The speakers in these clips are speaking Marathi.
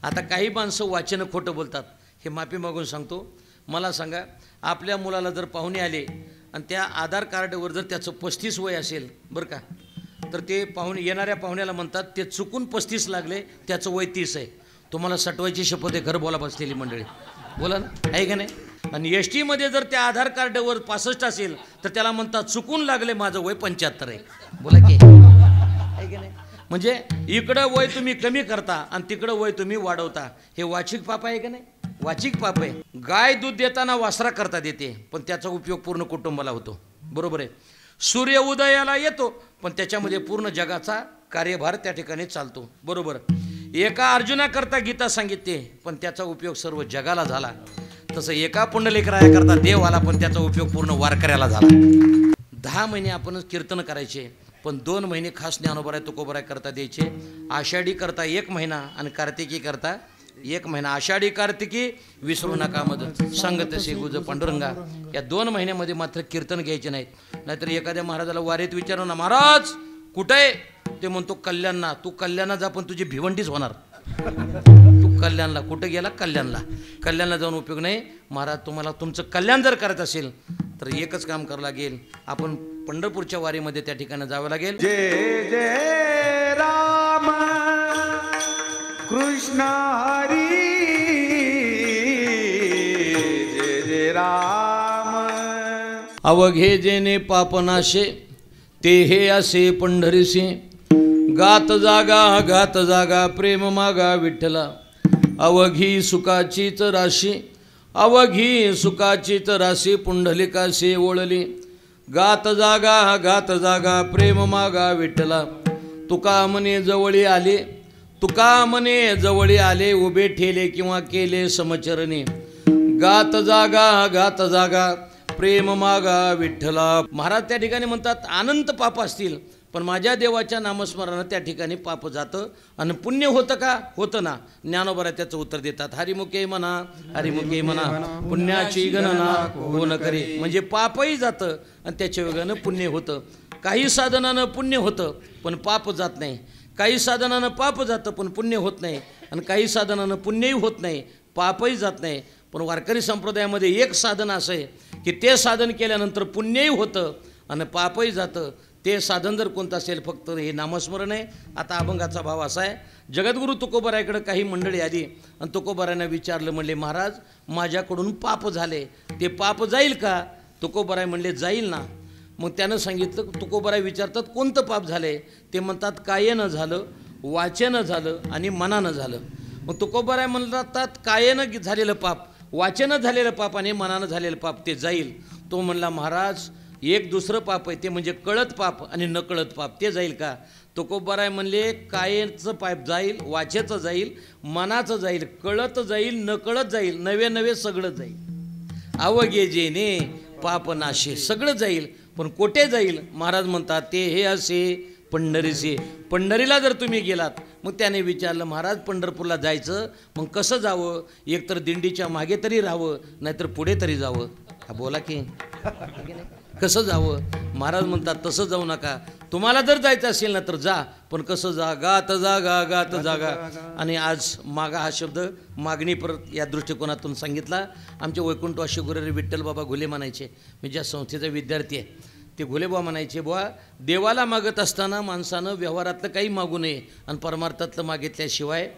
आता काही माणसं वाचन खोटं बोलतात, हे माफी मागून सांगतो. मला सांगा, आपल्या मुलाला जर पाहुणे आले आणि त्या आधार कार्डवर जर त्याचं 35 वय असेल बरं का, तर ते पाहुणे येणाऱ्या पाहुण्याला म्हणतात ते चुकून 35 लागले, त्याचं वय 30 आहे. तुम्हाला सटवायची शपथ आहे, घर बोला बसलेली मंडळी, बोला ना, आहे का नाही? आणि एस टीमध्ये जर त्या आधार कार्डवर 65 असेल तर त्याला म्हणतात चुकून लागले, माझं वय 75 आहे. बोला की, आहे की नाही? म्हणजे इकडं वय तुम्ही कमी करता आणि तिकडं वय तुम्ही वाढवता. हे वाचिक पाप आहे का नाही? वाचिक पाप आहे. गाय दूध देताना वासरा करता देते, पण त्याचा उपयोग पूर्ण कुटुंबाला होतो. बरोबर आहे. सूर्य उदयाला येतो, पण त्याच्यामध्ये पूर्ण जगाचा कार्यभार त्या ठिकाणी चालतो. बरोबर. एका अर्जुनाकरता गीता सांगितली, पण त्याचा उपयोग सर्व जगाला झाला. तसं एका पुंडलिकरायाकरता देव आला, पण त्याचा उपयोग पूर्ण वारकऱ्याला झाला. 10 महिने आपण कीर्तन करायचे, पण 2 महिने खास ज्ञानोबराय तुकोबराय करता द्यायचे. आषाढी करता 1 महिना आणि कार्तिकी करता 1 महिना. आषाढी कार्तिकी विसरू नका मध संगतसे गुज पांडुरंगा. या 2 महिन्यामध्ये मात्र कीर्तन घ्यायचे नाहीत. नाहीतर एखाद्या महाराजाला वारीत विचारलं ना, महाराज कुठे आहे, ते म्हणतो कल्याणला. तू कल्याणला जा, पण तुझी भिवंडीच होणार. तू कल्याणला कुठे गेला? कल्याणला. कल्याणला जाऊन उपयोग नाही. महाराज तुम्हाला तुमचं कल्याण जर करायचं असेल तर एकच काम करावं लागेल, आपण पंढरपूरच्या वारीमध्ये त्या ठिकाणी जावं लागेल. जय जय राम कृष्ण हरी, जय जय राम. अवघे जेने पापनाशे ते हे असे पंढरीसे, गात जागा प्रेम मागा विठ्ठला. अवघी सुखाचीच राशी, अवघी सुखाचीच राशी पुंडलिकाशी ओळली. गात जागा प्रेम मागा विठ्ठला. तुका म्हणे जवळी आले, तुका म्हणे जवळी आले, उभे ठेले किंवा केले समचरणी. गात जागा प्रेम मागा विठ्ठला. महाराज त्या ठिकाणी म्हणतात अनंत पाप असतील, पण माझ्या देवाच्या नामस्मरणानं त्या ठिकाणी पाप जातं आणि पुण्य होतं का? होतं ना. ज्ञानोबराय त्याचं उत्तर देतात, हरिमुखे म्हणा पुण्याची गणना कोण करे. म्हणजे पापही जातं आणि त्याच्या वेगानं पुण्य होतं. काही साधनानं पुण्य होतं पण पाप जात नाही, काही साधनानं पाप जातं पण पुण्य होत नाही, आणि काही साधनानं पुण्यही होत नाही, पापही जात नाही. पण वारकरी संप्रदायामध्ये एक साधन असं आहे की ते साधन केल्यानंतर पुण्यही होतं आणि पापही जातं. ते साधन जर कोणतं असेल, फक्त हे नामस्मरण आहे. आता अभंगाचा भाव असा आहे, जगद्गुरू तुकोबरायकडे काही मंडळी आली आणि तुकोबरायांना विचारलं, म्हणले महाराज माझ्याकडून पाप झाले, ते पाप जाईल का? तुकोबराय म्हणले जाईल ना. मग त्यानं सांगितलं, तुकोबराय विचारतात कोणतं पाप झाले? ते म्हणतात कायेनं झालं, वाचेनं झालं आणि मनानं झालं. मग तुकोबराय म्हणतात कायेनं झालेलं पाप, वाचेनं झालेलं पाप आणि मनानं झालेलं पाप ते जाईल. तो म्हणला महाराज एक दुसरं पाप आहे, ते म्हणजे कळत पाप आणि न कळत पाप, ते जाईल का? तुकोबराय म्हणले कायेचं पाप जाईल, वाचेचं जाईल, मनाचं जाईल, कळत जाईल, न कळत जाईल, नवे सगळं जाईल. अवघे जेने पाप नाशे, सगळं जाईल, पण कोठे जाईल? महाराज म्हणतात ते हे असे पंढरीसे. पंढरीला जर तुम्ही गेलात, मग त्याने विचारलं महाराज पंढरपूरला जायचं, मग कसं जावं? एकतर दिंडीच्या मागे तरी राहावं, नाहीतर पुढे तरी जावं. हा बोला की कसं जावं? महाराज म्हणतात तसं जाऊ नका, तुम्हाला जर जायचं असेल ना तर जा, पण कसं जा? गात जागा. आणि आज मागा हा शब्द मागणी परत या दृष्टिकोनातून सांगितला. आमचे वैकुंठवासी गुरुहरी विठ्ठल बाबा घुले म्हणायचे, मी ज्या संस्थेचा विद्यार्थी आहे ते घुलेबा म्हणायचे, बुवा देवाला मागत असताना माणसानं व्यवहारातलं काही मागू नये आणि परमार्थातलं मागितल्याशिवाय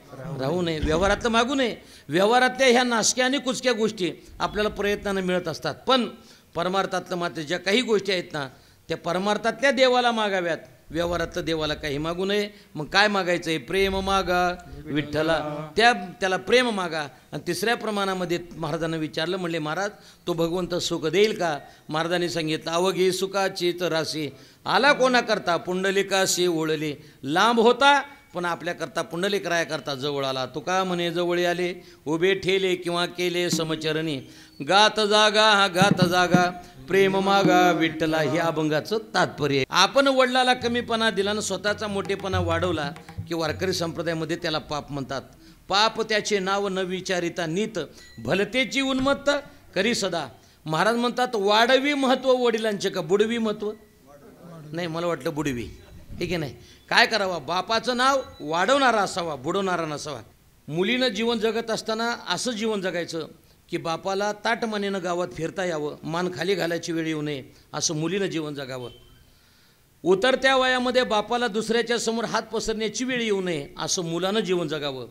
राहू नये. व्यवहारातलं मागू नये. व्यवहारातल्या ह्या नासक्या आणि कुचक्या गोष्टी आपल्याला प्रयत्नानं मिळत असतात, पण परमार्थातलं मात्र ज्या काही गोष्टी आहेत ना, त्या परमार्थातल्या देवाला मागाव्यात, व्यवहारातलं देवाला काही मागू नये. मग काय मागायचं आहे? प्रेम मागा विठ्ठला. त्याला प्रेम मागा. आणि तिसऱ्या प्रमाणामध्ये महाराजांना विचारलं, म्हणले महाराज तो भगवंत सुख देईल का? महाराजांनी सांगितलं अवघी सुखाची तर राशी, आला कोणाकरता? पुंडलिकाशी ओळले. लांब होता पण आपल्याकरता पुंडलिकरायाकरता जवळ आला. तुका म्हणे जवळ आले, उभे ठेले किंवा केले समचरणी. गात जागा प्रेम मागा विठ्ठला. हे अभंगाचं तात्पर्य आहे. आपण वडिलाला कमीपणा दिला आणि स्वतःचा मोठेपणा वाढवला की वारकरी संप्रदायामध्ये त्याला पाप म्हणतात. पाप त्याचे नाव न विचारिता नीत, भलतेची उन्मत्त करी सदा. महाराज म्हणतात वाढवी महत्व वडिलांचे का बुडवी महत्व? नाही, मला वाटलं बुडवी. ठीक आहे नाही. काय करावा? बापाचं नाव वाढवणारा असावा, बुडवणारा नसावा. मुलीनं जीवन जगत असताना असं जीवन जगायचं की बापाला ताटमानेनं गावात फिरता यावं, मान खाली घालायची वेळ येऊ नये, असं मुलीनं जीवन जगावं. उतरत्या वयामध्ये बापाला दुसऱ्याच्या समोर हात पसरण्याची वेळ येऊ नये, असं मुलानं जीवन जगावं.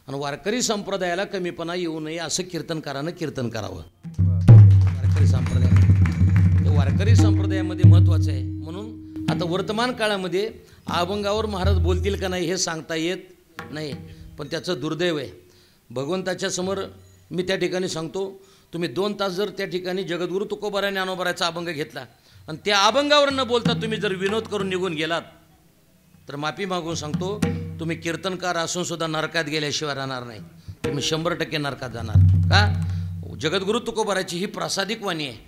आणि वारकरी संप्रदायाला कमीपणा येऊ नये, असं कीर्तनकारानं कीर्तन करावं. वारकरी संप्रदायामध्ये, वारकरी संप्रदायामध्ये महत्त्वाचं आहे. म्हणून आता वर्तमान काळामध्ये अभंगावर महाराज बोलतील का नाही हे सांगता येत नाही, पण त्याचं दुर्दैव आहे. भगवंताच्या समोर मी त्या ठिकाणी सांगतो, तुम्ही 2 तास जर त्या ठिकाणी जगद्गुरू तुकोबाराय ज्ञानोबारायचा अभंग घेतला आणि त्या अभंगावर न बोलता तुम्ही जर विनोद करून निघून गेलात तर माफी मागून सांगतो, तुम्ही कीर्तनकार असून सुद्धा नरकात गेल्याशिवाय राहणार नाही. तुम्ही 100% नरकात जाणार. का? जगद्गुरू तुकोबारायची ही प्रासादिक वाणी आहे.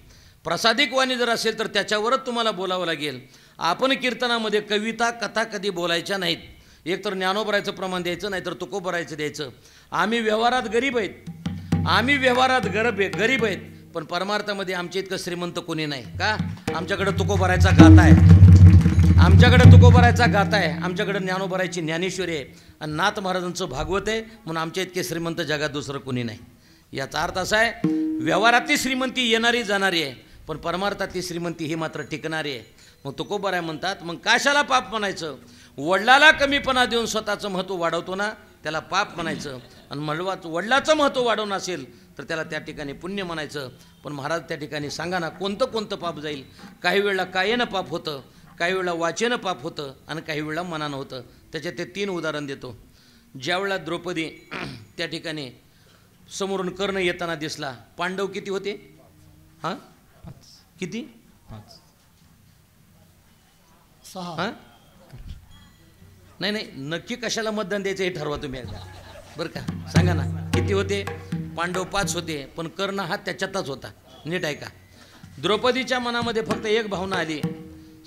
प्रासादिक वाणी जर असेल तर त्याच्यावरच तुम्हाला बोलावं लागेल. आपण कीर्तनामध्ये कविता कथा कधी बोलायच्या नाहीत. एक तर ज्ञानोबारायचं प्रमाण द्यायचं, नाहीतर तुकोबारायचं द्यायचं. आम्ही व्यवहारात गरीब आहेत, आम्ही व्यवहारात गरीब आहेत, पण परमार्थामध्ये आमच्या इतकं श्रीमंत कोणी नाही. का? आमच्याकडे तुकोबारायचा गाथा आहे, आमच्याकडे तुकोबारायचा गाथा आहे, आमच्याकडे ज्ञानोबारायची ज्ञानेश्वरी आहे आणि नाथ महाराजांचं भागवत आहे, म्हणून आमच्या इतके श्रीमंत जगात दुसरं कोणी नाही. याचा अर्थ असा आहे, व्यवहारातली श्रीमंती येणारी जाणारी आहे, पण परमार्थातली श्रीमंती ही मात्र टिकणारी आहे. मग तुकोबाराय म्हणतात, मग कशाला पाप म्हणायचं? वडिलाला कमीपणा देऊन स्वतःचं महत्त्व वाढवतो ना, त्याला पाप म्हणायचं. आणि वडिलाचं महत्त्व वाढवणं असेल तर त्याला त्या ठिकाणी पुण्य म्हणायचं. पण महाराज त्या ठिकाणी सांगा ना, कोणतं पाप जाईल? काही वेळेला कायेनं पाप होतं, काही वेळेला वाचेनं पाप होतं आणि काही वेळेला मनानं होतं. त्याच्यात ते 3 उदाहरण देतो. ज्यावेळेला द्रौपदी त्या ठिकाणी समोरून कर्ण येताना दिसला, पांडव किती होते? हां, किती? 6. नाही, नक्की कशाला मतदान द्यायचं हे ठरवा तुम्ही एकदा, बरं का? सांगा ना, किती होते? पांडव 5 होते, पण कर्ण हा त्याच्यातच होता. नीट ऐका. द्रौपदीच्या मनामध्ये फक्त एक भावना आली.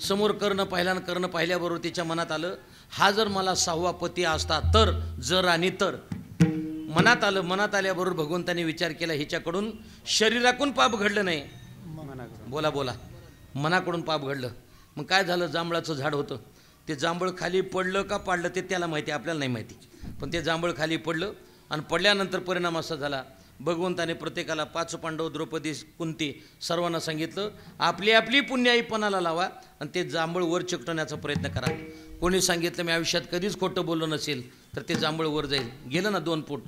समोर कर्ण पाहिला आणि कर्ण पाहिल्याबरोबर तिच्या मनात आलं, हा जर मला 6वा पती असता तर, जर आणि तर. मनात आलं. मनात आल्याबरोबर भगवंताने विचार केला, हिच्याकडून शरीराकडून पाप घडलं नाही, बोला मनाकडून पाप घडलं. मग काय झालं? जांभळाचं झाड होतं, ते जांभळ खाली पडलं का पाडलं ते त्याला माहिती, आपल्याला नाही माहिती. पण ते जांभळ खाली पडलं आणि पडल्यानंतर परिणाम असा झाला, भगवंताने प्रत्येकाला 5 पांडव, द्रौपदी, कुंती सर्वांना सांगितलं, आपली आपली पुण्याई पणाला लावा आणि ते जांभळ वर चिकटवण्याचा प्रयत्न करा. कोणी सांगितलं मी आयुष्यात कधीच खोटं बोललो नसेल तर ते जांभळ वर जाईल. गेलं ना 2 फूट.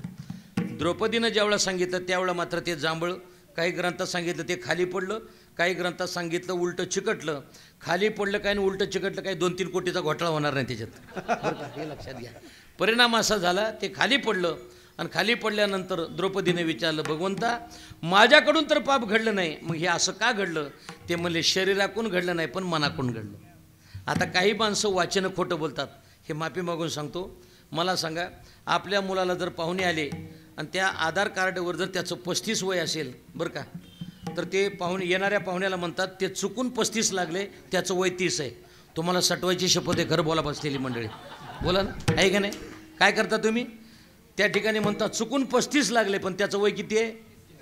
द्रौपदीनं ज्यावेळेला सांगितलं त्यावेळेला मात्र ते जांभळ, काही ग्रंथात सांगितलं ते खाली पडलं, काही ग्रंथात सांगितलं उलटं चिकटलं. खाली पडलं काय आणि उलटं चिकटलं काय, 2-3 कोटीचा घोटाळा होणार नाही त्याच्यात, हे लक्षात घ्या. परिणाम असा झाला, ते खाली पडलं आणि खाली पडल्यानंतर द्रौपदीने विचारलं, भगवंता माझ्याकडून तर पाप घडलं नाही, मग हे असं का घडलं? ते म्हणले, शरीराकडून घडलं नाही पण मनाकडून घडलं. आता काही माणसं वाचेनं खोटं बोलतात, हे माफी मागून सांगतो. मला सांगा, आपल्या मुलाला जर पाहुणे आले आणि त्या आधार कार्डवर जर त्याचं 35 वय असेल, बरं का, तर ते येणाऱ्या पाहुण्याला म्हणतात ते चुकून 35 लागले, त्याचं वय 30 आहे. तुम्हाला सटवायची शपथ आहे, खरं बोला बसलेली मंडळी, बोला ना, आहे का नाही? काय करता तुम्ही? त्या ठिकाणी म्हणतात चुकून 35 लागले पण त्याचं वय किती आहे?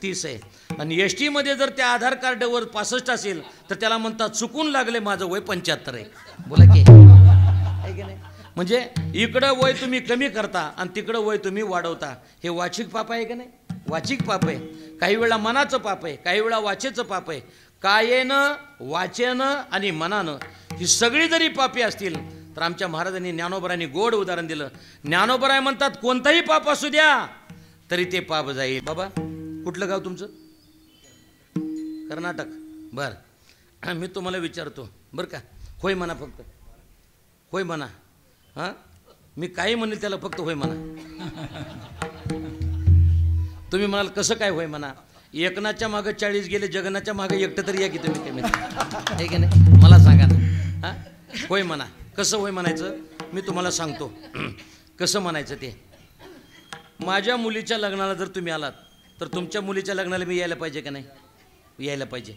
30 आहे. आणि एस टीमध्ये जर त्या आधार कार्डवर 65 असेल तर त्याला म्हणतात चुकून लागले, माझं वय 75 आहे. बोला की, आहे की नाही? म्हणजे इकडं वय तुम्ही कमी करता आणि तिकडं वय तुम्ही वाढवता. हे वाचिक पाप आहे का नाही? वाचिक पाप आहे. काही वेळा मनाचं पाप आहे, काही वेळा वाचेचं पाप आहे. कायेनं, वाचेनं आणि मनानं ही सगळी जरी पापी असतील तर आमच्या महाराजांनी, ज्ञानोबरांनी गोड उदाहरण दिलं. ज्ञानोबराय म्हणतात कोणताही पाप असू द्या तरी ते पाप जाईल. बाबा कुठलं गाव तुमचं? कर्नाटक. बरं, मी तुम्हाला विचारतो बरं का, होय म्हणा, फक्त होय म्हणा. हां, मी काही म्हणेल त्याला फक्त होय म्हणा. तुम्ही म्हणाल कसं काय होय म्हणा? एकनाच्या मागं 40 गेले, जगन्नाच्या मागं एकटं तरी या की तुम्ही, कमी आहे की नाही? मला सांगा ना. हां, होय म्हणा. कसं होय म्हणायचं मी तुम्हाला सांगतो. कसं म्हणायचं ते. माझ्या मुलीच्या लग्नाला जर तुम्ही आलात तर तुमच्या मुलीच्या लग्नाला मी यायला पाहिजे का नाही? यायला पाहिजे.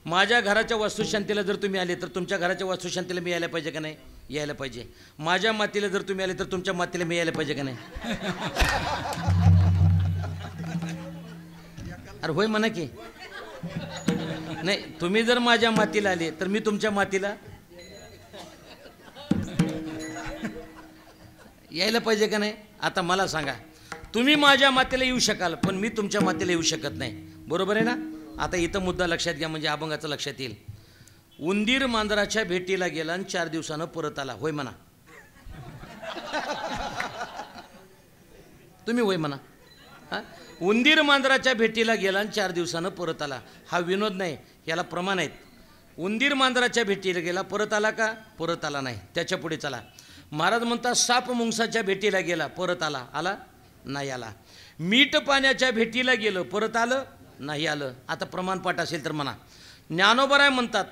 माझ्या घराच्या वास्तुशांतीला जर तुम्ही आले तर तुमच्या घराच्या वास्तुशांतीला मी यायला पाहिजे का नाही? यायला पाहिजे. माझ्या मातीला जर तुम्ही आले तर तुमच्या मातीला मी यायला पाहिजे का नाही? अरे होय म्हणा की. नाही, तुम्ही जर माझ्या मातीला आले तर मी तुमच्या मातीला यायला पाहिजे का नाही? आता मला सांगा, तुम्ही माझ्या मातेला येऊ शकाल पण मी तुमच्या मातेला येऊ शकत नाही. बरोबर आहे ना. आता इथं मुद्दा लक्षात घ्या म्हणजे अभंगाचं लक्षात येईल. उंदीर मांजराच्या भेटीला गेला आणि 4 दिवसानं परत आला. होय म्हणा. तुम्ही होय म्हणा. हा, उंदीर मांजराच्या भेटीला गेला आणि 4 दिवसानं परत आला. हा विनोद नाही, याला प्रमाण आहेत. उंदीर मांजराच्या भेटीला गेला, परत आला का? परत आला नाही. त्याच्या पुढे चला. महाराज म्हणतात साप मुंगसाच्या भेटीला गेला, परत आला? आला नाही आला. मीठ पाण्याच्या भेटीला गेलं, परत आलं नाही आलं. आता प्रमाणपाठ असेल तर म्हणा. ज्ञानोबराय म्हणतात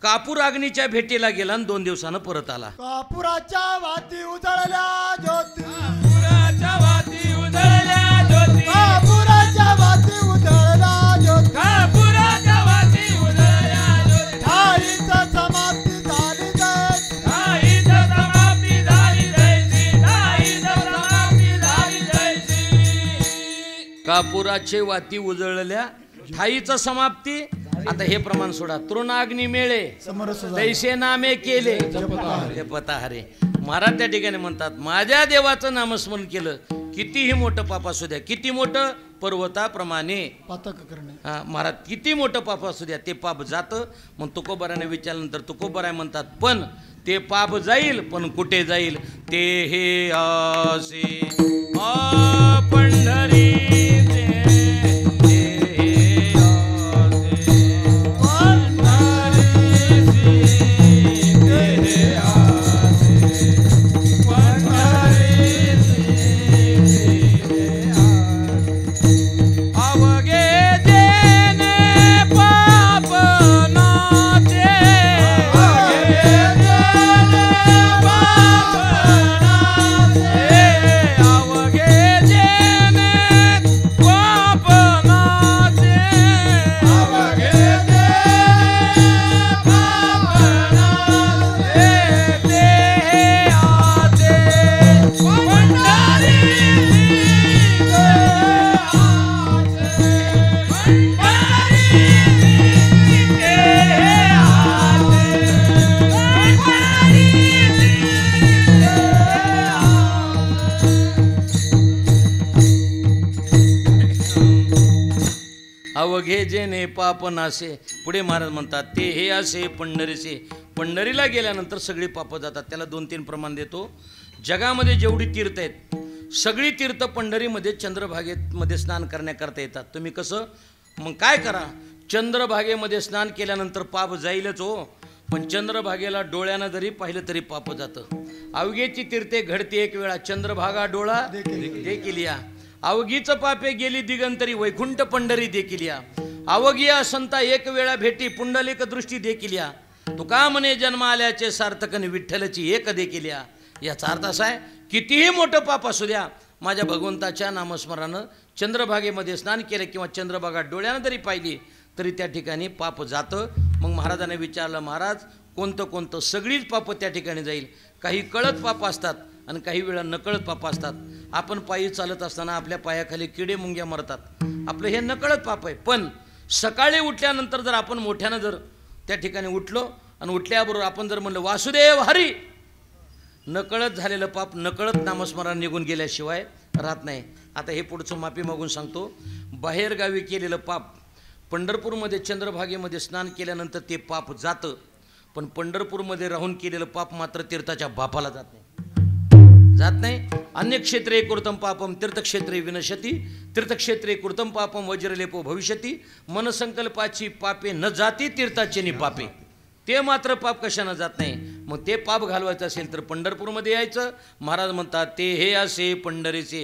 कापूर अग्नीच्या भेटीला गेला आणि 2 दिवसानं परत आला. कापुराच्या वाती उजळल्या ज्योती, कापुराच्या वाती उजळल्या ज्योती, कापुराच्या वाती उजळल्या ज्योती, कापुराच्या वाती उजळल्या ज्योती, ठाईचं समाप्ती झाली जैसी, ठाईचं समाप्ती झाली जैसी, ठाईचं समाप्ती झाली जैसी. कापुराचे वाती उजळल्या ठाईचं समाप्ती. आता हे प्रमाण सोडा. तृणाग्नी मेळे समरस झाले. तैसे नामे केले जपता हरे. महाराज त्या ठिकाणी म्हणतात माझ्या देवाचं नामस्मरण केलं कितीही मोठं पाप असू द्या, किती मोठं पर्वताप्रमाणे पातक करणे. हा महाराज किती मोठं पाप असू द्या ते पाप जातं. मग तुकोबाराने विचारल्यानंतर तुकोबाराय म्हणतात पण ते पाप जाईल पण कुठे जाईल ते हे असे पंढरी अवघे जेने पाप नासे. पुढे महाराज म्हणतात ते हे असे पंढरीसे. पंढरीला गेल्यानंतर सगळी पाप जातात. त्याला 2-3 प्रमाण देतो. जगामध्ये जेवढी तीर्थ आहेत सगळी तीर्थ पंढरीमध्ये चंद्रभागेमध्ये स्नान करण्याकरता येतात. तुम्ही कसं मग काय करा. चंद्रभागेमध्ये स्नान केल्यानंतर पाप जाईलच हो, पण चंद्रभागेला डोळ्यानं जरी पाहिलं तरी पाप जातं. अवघेची तीर्थे घडते एक वेळा चंद्रभागा डोळा देखील या. अवघीच पापे गेली दिगंतरी वैकुंठ पंढरी देखील या. अवघी संता एक वेळा भेटी पुंडलिक दृष्टी देखील या. तुका म्हणे जन्म आल्याचे सार्थकन विठ्ठलची एक देखील या. याचा अर्थ असा आहे कितीही मोठं पाप असू द्या माझ्या भगवंताच्या नामस्मरणानं चंद्रभागेमध्ये स्नान केलं किंवा चंद्रभागा डोळ्यानं जरी पाहिली तरी त्या ठिकाणी पाप जातं. मग महाराजांनी विचारलं महाराज कोणतं कोणतं. सगळीच पाप त्या ठिकाणी जाईल. काही कळत पाप असतात आणि काही वेळा नकळत पाप असतात. आपण पायी चालत असताना आपल्या पायाखाली किडे मुंग्या मरतात. आपलं हे नकळत पाप आहे. पण सकाळी उठल्यानंतर जर आपण मोठ्यानं जर त्या ठिकाणी उठलो आणि उठल्याबरोबर आपण जर म्हणलं वासुदेव हरी, नकळत झालेलं पाप नकळत नामस्मरण निघून गेल्याशिवाय राहत नाही. आता हे पुढचं माफी मागून सांगतो. बाहेरगावी केलेलं पाप पंढरपूरमध्ये चंद्रभागेमध्ये स्नान केल्यानंतर ते पाप जातं, पण पंढरपूरमध्ये राहून केलेलं पाप मात्र तीर्थाच्या बापाला जात नाही. जात नाही. अन्य क्षेत्रे कृतं पापम तीर्थक्षेत्रे विनशती, तीर्थक्षेत्रे कृतं पापम वज्रलेपो भविष्यती. मनसंकल्पाची पापे न जाती तीर्थाचे नि पापे. ते मात्र पाप कशानं जात नाही. मग ते पाप घालवायचं असेल तर पंढरपूरमध्ये यायचं. महाराज म्हणतात ते हे असे पंढरीचे.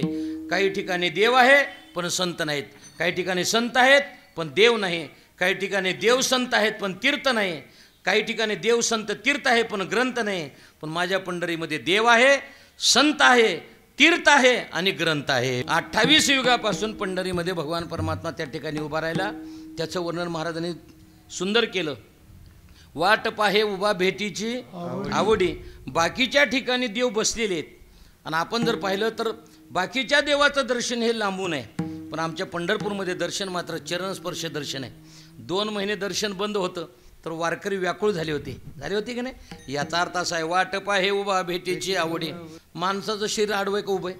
काही ठिकाणी देव आहे पण संत नाहीत, काही ठिकाणी संत आहेत पण देव नाही, काही ठिकाणी देव संत आहेत पण तीर्थ नाही, काही ठिकाणी देव संत तीर्थ आहे पण ग्रंथ नाही. पण माझ्या पंढरीमध्ये देव आहे, संत आहे, तीर्थ आहे आणि ग्रंथ आहे. 28 युगापासून पंढरीमध्ये भगवान परमात्मा त्या ठिकाणी उभा राहिला. त्याचं वर्णन महाराजांनी सुंदर केलं. वाट पाहे उभा भेटीची आवडी. बाकीच्या ठिकाणी देव बसलेले आहेत आणि आपण जर पाहिलं तर बाकीच्या देवाचं दर्शन हे लांबून आहे, पण आमच्या पंढरपूरमध्ये दर्शन मात्र चरणस्पर्श दर्शन आहे. 2 महिने दर्शन बंद होतं तर वारकरी व्याकुळ झाले होते की नाही. याचा अर्थ असा आहे वाट पाहे उभा भेटीची आवडी. माणसाचं शरीर आडवं का उभं आहे?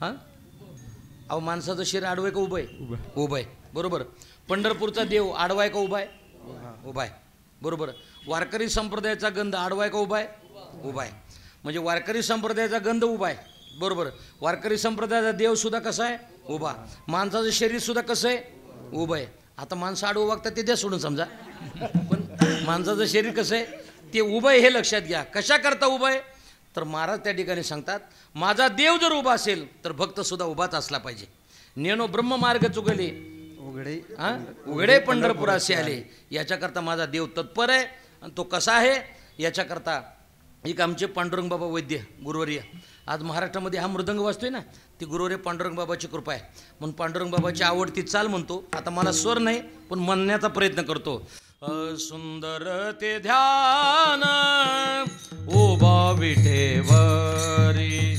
हां अहो माणसाचं शरीर आडवं आहे का उभं आहे? उभं आहे, बरोबर. पंढरपूरचा देव आडवा आहे का उभा आहे? उभा आहे, बरोबर. वारकरी संप्रदायाचा गंध आडवा आहे का उभा आहे? उभा आहे. म्हणजे वारकरी संप्रदायाचा गंध उभा आहे, बरोबर. वारकरी संप्रदायाचा देवसुद्धा कसा आहे? उभा. माणसाचं शरीरसुद्धा कसं आहे? उभं आहे. आता माणसं आडवं वागतात ते द्या सोडून समजा, पण माणसाचं शरीर कसं आहे? ते उभं आहे हे लक्षात घ्या. कशा करता उभं आहे? तर महाराज त्या ठिकाणी सांगतात, माझा देव जर उभा असेल तर भक्तसुद्धा उभाच असला पाहिजे. नेनो ब्रह्म मार्ग चुकले उघडे पंढरपुराशी आले. याच्याकरता माझा देव तत्पर आहे. आणि तो कसा आहे याच्याकरता एक आमचे पांडुरंग बाबा वैद्य गुरुवर्य आज महाराष्ट्रामध्ये हा मृदंग वाजतोय ना, ती गुरुवर्य पांडुरंग बाबाची कृपा आहे. म्हणून पांडुरंग बाबाची आवडती चाल म्हणतो. आता मला स्वर नाही पण म्हणण्याचा प्रयत्न करतो. सुंदर ते ध्यान उभा विठेवरी,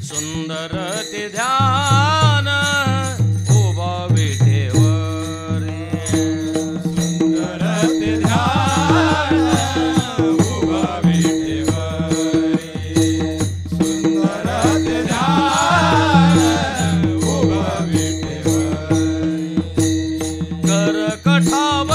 सुंदर ते ध्यान उभा विठेवरी, सुंदर ते ध्यान उभा विठेवरी, सुंदर ते ध्यान उभा विठेवरी. करकठावर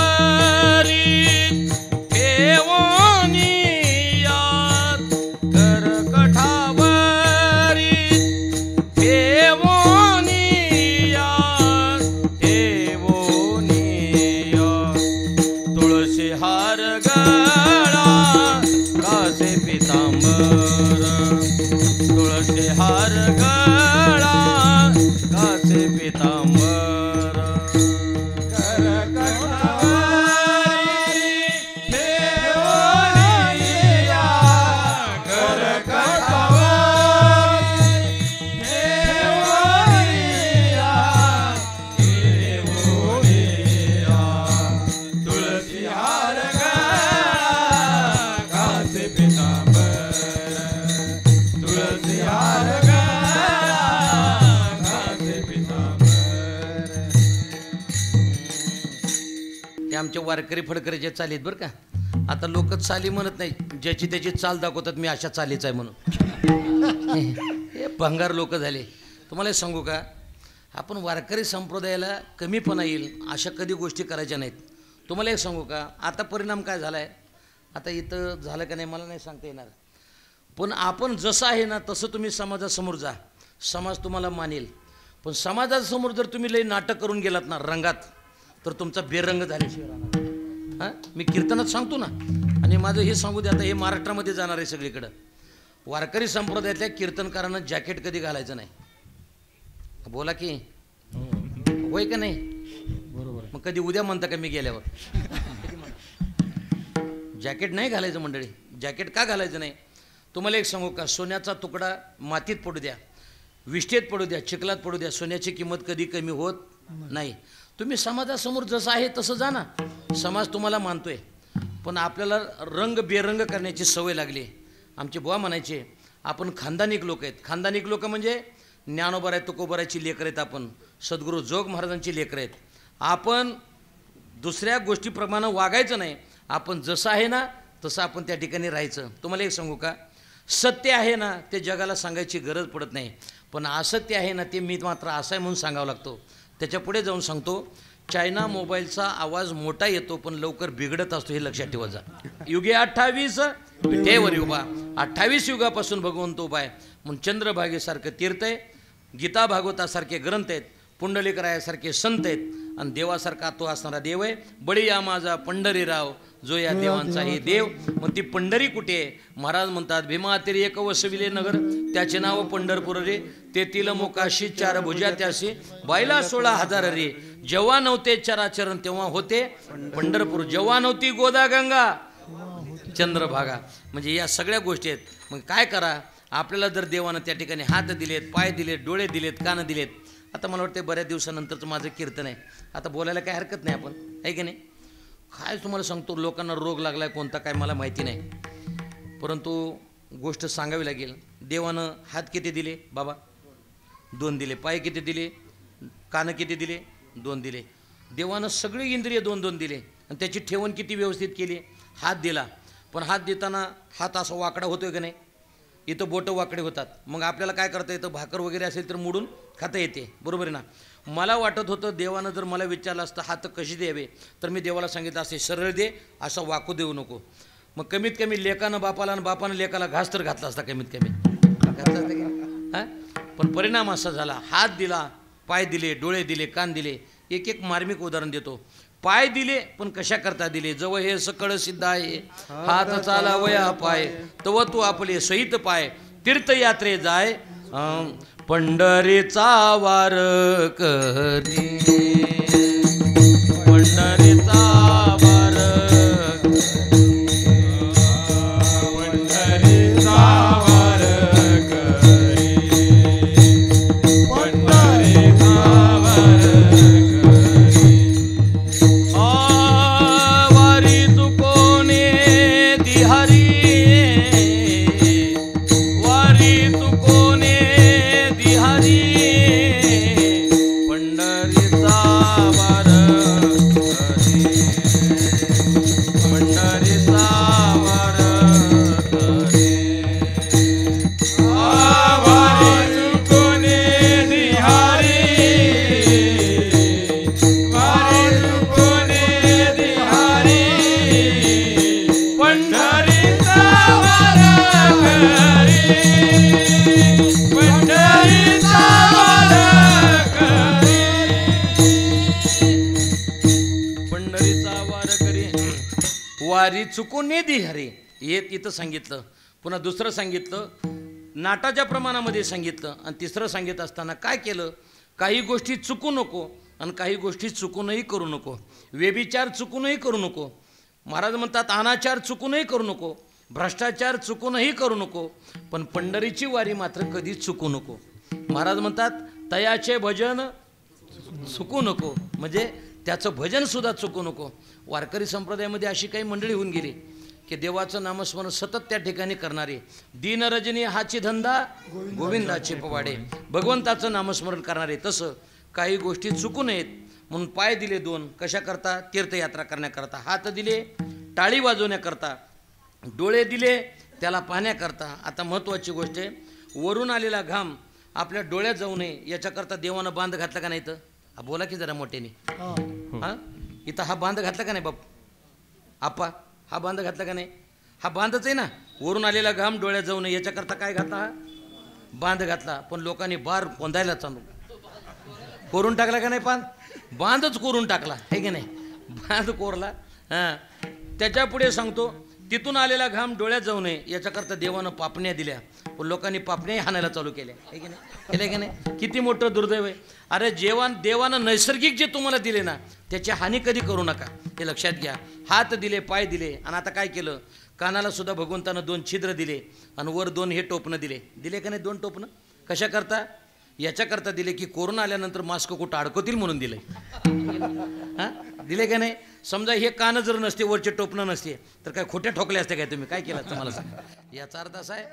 आमच्या वारकरी फडकरीच्या चालीत बरं का. आता लोकच चाली म्हणत नाही, ज्याची त्याची चाल दाखवतात मी अशा चालीचा आहे म्हणून. हे भंगार लोक झाले. तुम्हाला सांगू का, आपण वारकरी संप्रदायाला कमीपणा येईल अशा कधी गोष्टी करायच्या नाहीत. तुम्हाला एक सांगू का, आता परिणाम काय झाला आहे, आता इथं झालं का नाही मला नाही सांगता येणार, पण आपण जसं आहे ना तसं तुम्ही समाजासमोर जा, समाज तुम्हाला मानेल. पण समाजासमोर जर तुम्ही लई नाटक करून गेलात ना रंगात, तर तुमचा बेरंग झाल्याशिवाय राहणार. हां मी कीर्तनात सांगतो ना, आणि माझं हे सांगू दे, आता हे महाराष्ट्रामध्ये जाणार आहे सगळीकडं. वारकरी संप्रदायातल्या कीर्तनकारांना जॅकेट कधी घालायचं नाही. बोला की होय का नाही? बरोबर. मग कधी उद्या म्हणता का मी गेल्यावर जॅकेट नाही घालायचं मंडळी. जॅकेट का घालायचं नाही तुम्हाला एक सांगू का, सोन्याचा तुकडा मातीत पडू द्या, विष्ठेत पडू द्या, चिखलात पडू द्या, सोन्याची किंमत कधी कमी होत नाही. तुम्ही समाजासमोर जसं आहे तसं जा ना, समाज तुम्हाला मानतोय. पण आपल्याला रंग बेरंग करण्याची सवय लागली. आमचे बुवा म्हणायचे आपण खानदानिक लोक आहेत. खानदानिक लोक म्हणजे ज्ञानोबराय तुकोबरायची लेकर आहेत, आपण सद्गुरू जोग महाराजांची लेकर आहेत. आपण दुसऱ्या गोष्टीप्रमाणे वागायचं नाही, आपण जसं आहे ना तसं आपण त्या ठिकाणी राहायचं. तुम्हाला एक सांगू का, सत्य आहे ना ते जगाला सांगायची गरज पडत नाही, पण असत्य आहे ना ते मी मात्र असं आहे म्हणून सांगावं लागतो. त्याच्या पुढे जाऊन सांगतो, चायना मोबाईलचा आवाज मोठा येतो पण लवकर बिघडत असतो, हे लक्षात ठेवा जा. युगे 28 विठेवर उभा, 28 युगापासून भगवंत उभा आहे. म्हणून चंद्रभागेसारखं तीर्थ आहे, गीता भागवतासारखे ग्रंथ आहेत, पुंडलिकरायासारखे संत आहेत, आणि देवासारखा तो असणारा देव आहे. बळी या माझा पंढरीराव जो या देवांचा हे देव. मग ती पंढरी कुठे आहे? महाराज म्हणतात, भीमा तेरी एक वसविले नगर, त्याचे नाव पंढरपूर रे, तेथील मोकाशी 4 भुजा त्याशी, बायला 16,000 रे. जेव्हा नव्हते चराचरण तेव्हा होते पंढरपूर, जेव्हा नव्हती गोदा गंगा चंद्रभागा. म्हणजे या सगळ्या गोष्टी आहेत. मग काय करा, आपल्याला जर देवानं त्या ठिकाणी हात दिलेत, पाय दिलेत, डोळे दिलेत, कान दिलेत. आता मला वाटतं बऱ्याच दिवसानंतरचं माझं कीर्तन आहे, आता बोलायला काय हरकत नाही आपण, आहे की नाही? काय तुम्हाला सांगतो, लोकांना रोग लागलाय कोणता काय मला माहिती नाही, परंतु गोष्ट सांगावी लागेल. देवानं हात किती दिले बाबा? 2 दिले. पाय किती दिले? कान किती दिले? 2 दिले. देवानं सगळी इंद्रिय 2-2 दिले, आणि त्याची ठेवण किती व्यवस्थित केली? हात दिला. पण हात देताना हात असा वाकडा होतोय का नाही? इथं बोटं वाकडे होतात, मग आपल्याला काय करता येतं, भाकर वगैरे असेल तर मोडून खाता येते, बरोबर आहे ना. मला वाटत होतं देवानं जर मला विचारलं असतं हात कशी द्यावे, तर मी देवाला सांगितलं असे सरळ दे, असं वाकू देऊ नको. मग कमीत कमी लेकानं बापाला आणि बापानं लेकाला घास तर घातला असता कमीत कमी, घातला असता की हां. पण परिणाम असा झाला, हात दिला, पाय दिले, डोळे दिले, कान दिले. एक एक मार्मिक उदाहरण देतो. पाय दिले पण कशा करता दिले, जवळ हे सकळ सिद्ध आहे, हात चालावया पाय, तव तू आपले सहित पाय तीर्थयात्रे जाय, पंढरीचा वार करी, पंढरीचा वार वारी चुकून ने दी हरे, हे इथं सांगितलं. पुन्हा दुसरं सांगितलं नाटाच्या प्रमाणामध्ये सांगितलं, आणि तिसरं सांगित असताना काय केलं, काही गोष्टी चुकू नको आणि काही गोष्टी चुकूनही करू नको. व्यभिचार चुकूनही करू नको, महाराज म्हणतात अनाचार चुकूनही करू नको, भ्रष्टाचार चुकूनही करू नको, पण पंढरीची वारी मात्र कधी चुकू नको. महाराज म्हणतात तयाचे भजन चुकू नको, म्हणजे त्याचं भजनसुद्धा चुकू नको. वारकरी संप्रदायामध्ये अशी काही मंडळी होऊन गेली की देवाचं नामस्मरण सतत त्या ठिकाणी करणारे, दीन रजनी हाची धंदा गोविंदाचे पवाडे, भगवंताचं नामस्मरण करणारे. तसं काही गोष्टी चुकू नयेत म्हणून पाय दिले दोन, कशा करता, तीर्थयात्रा करण्याकरता. हात दिले टाळी वाजवण्याकरता, डोळे दिले त्याला पाहण्याकरता. आता महत्त्वाची गोष्ट आहे, वरून आलेला घाम आपल्या डोळ्यात जाऊ नये याच्याकरता देवानं बांध घातला का नाही? तर बोला की जरा मोठ्याने, हां इथं हा बांध घातला का नाही बाप आप्पा, हा बांध घातला का नाही? हा बांधच आहे ना, वरून आलेला घाम डोळ्यात जाऊ नये याच्याकरता काय घातला, हा बांध घातला. पण लोकांनी बार कोंदायला चालू करून टाकला का नाही, बांधच करून टाकला आहे की नाही, बांध कोरला. हां त्याच्या पुढे सांगतो, तिथून आलेला घाम डोळ्यात जाऊ नये याच्याकरता देवानं पापण्या दिल्या, पण लोकांनी पापण्याही हाणायला चालू केल्या आहे की नाही, केल्या की नाही? किती मोठं दुर्दैव आहे. अरे देवानं नैसर्गिक जे तुम्हाला दिले ना त्याची हानी कधी करू नका, हे लक्षात घ्या. हात दिले, पाय दिले, आणि आता काय केलं, कानाला सुद्धा भगवंतानं 2 छिद्र दिले आणि वर 2 हे टोपणं दिले का नाही? 2 टोपणं कशा करता, याच्याकरता दिले की कोरोना आल्यानंतर मास्क कुठं अडकवतील म्हणून दिले. हां दिले का नाही? समजा हे कान जर नसते, वरचे टोपणं नसते, तर काय खोट्या ठोकले असते काय तुम्ही? काय केलं असतं मला सांगा. याचा अर्थ असा आहे,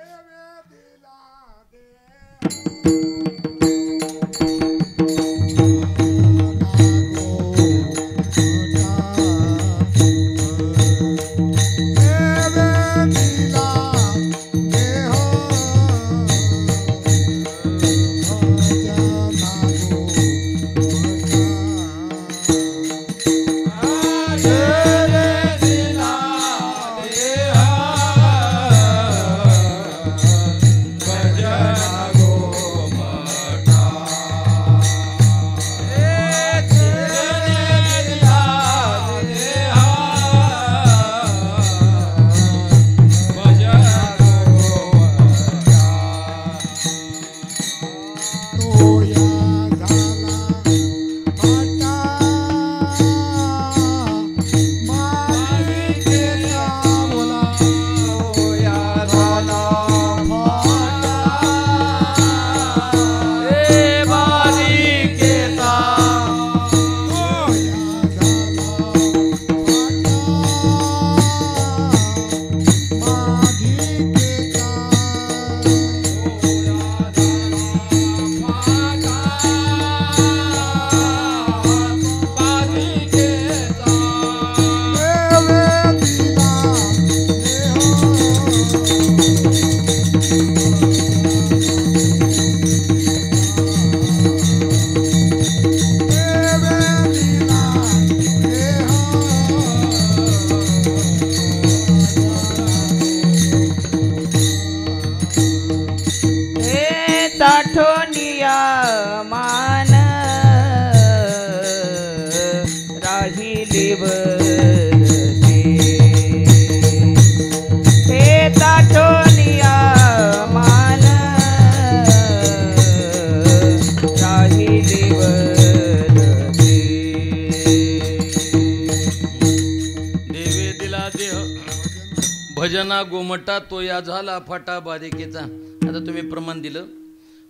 भजना गोमटा तो या झाला फाटा बाधिकेचा. आता तुम्ही प्रमाण दिलं.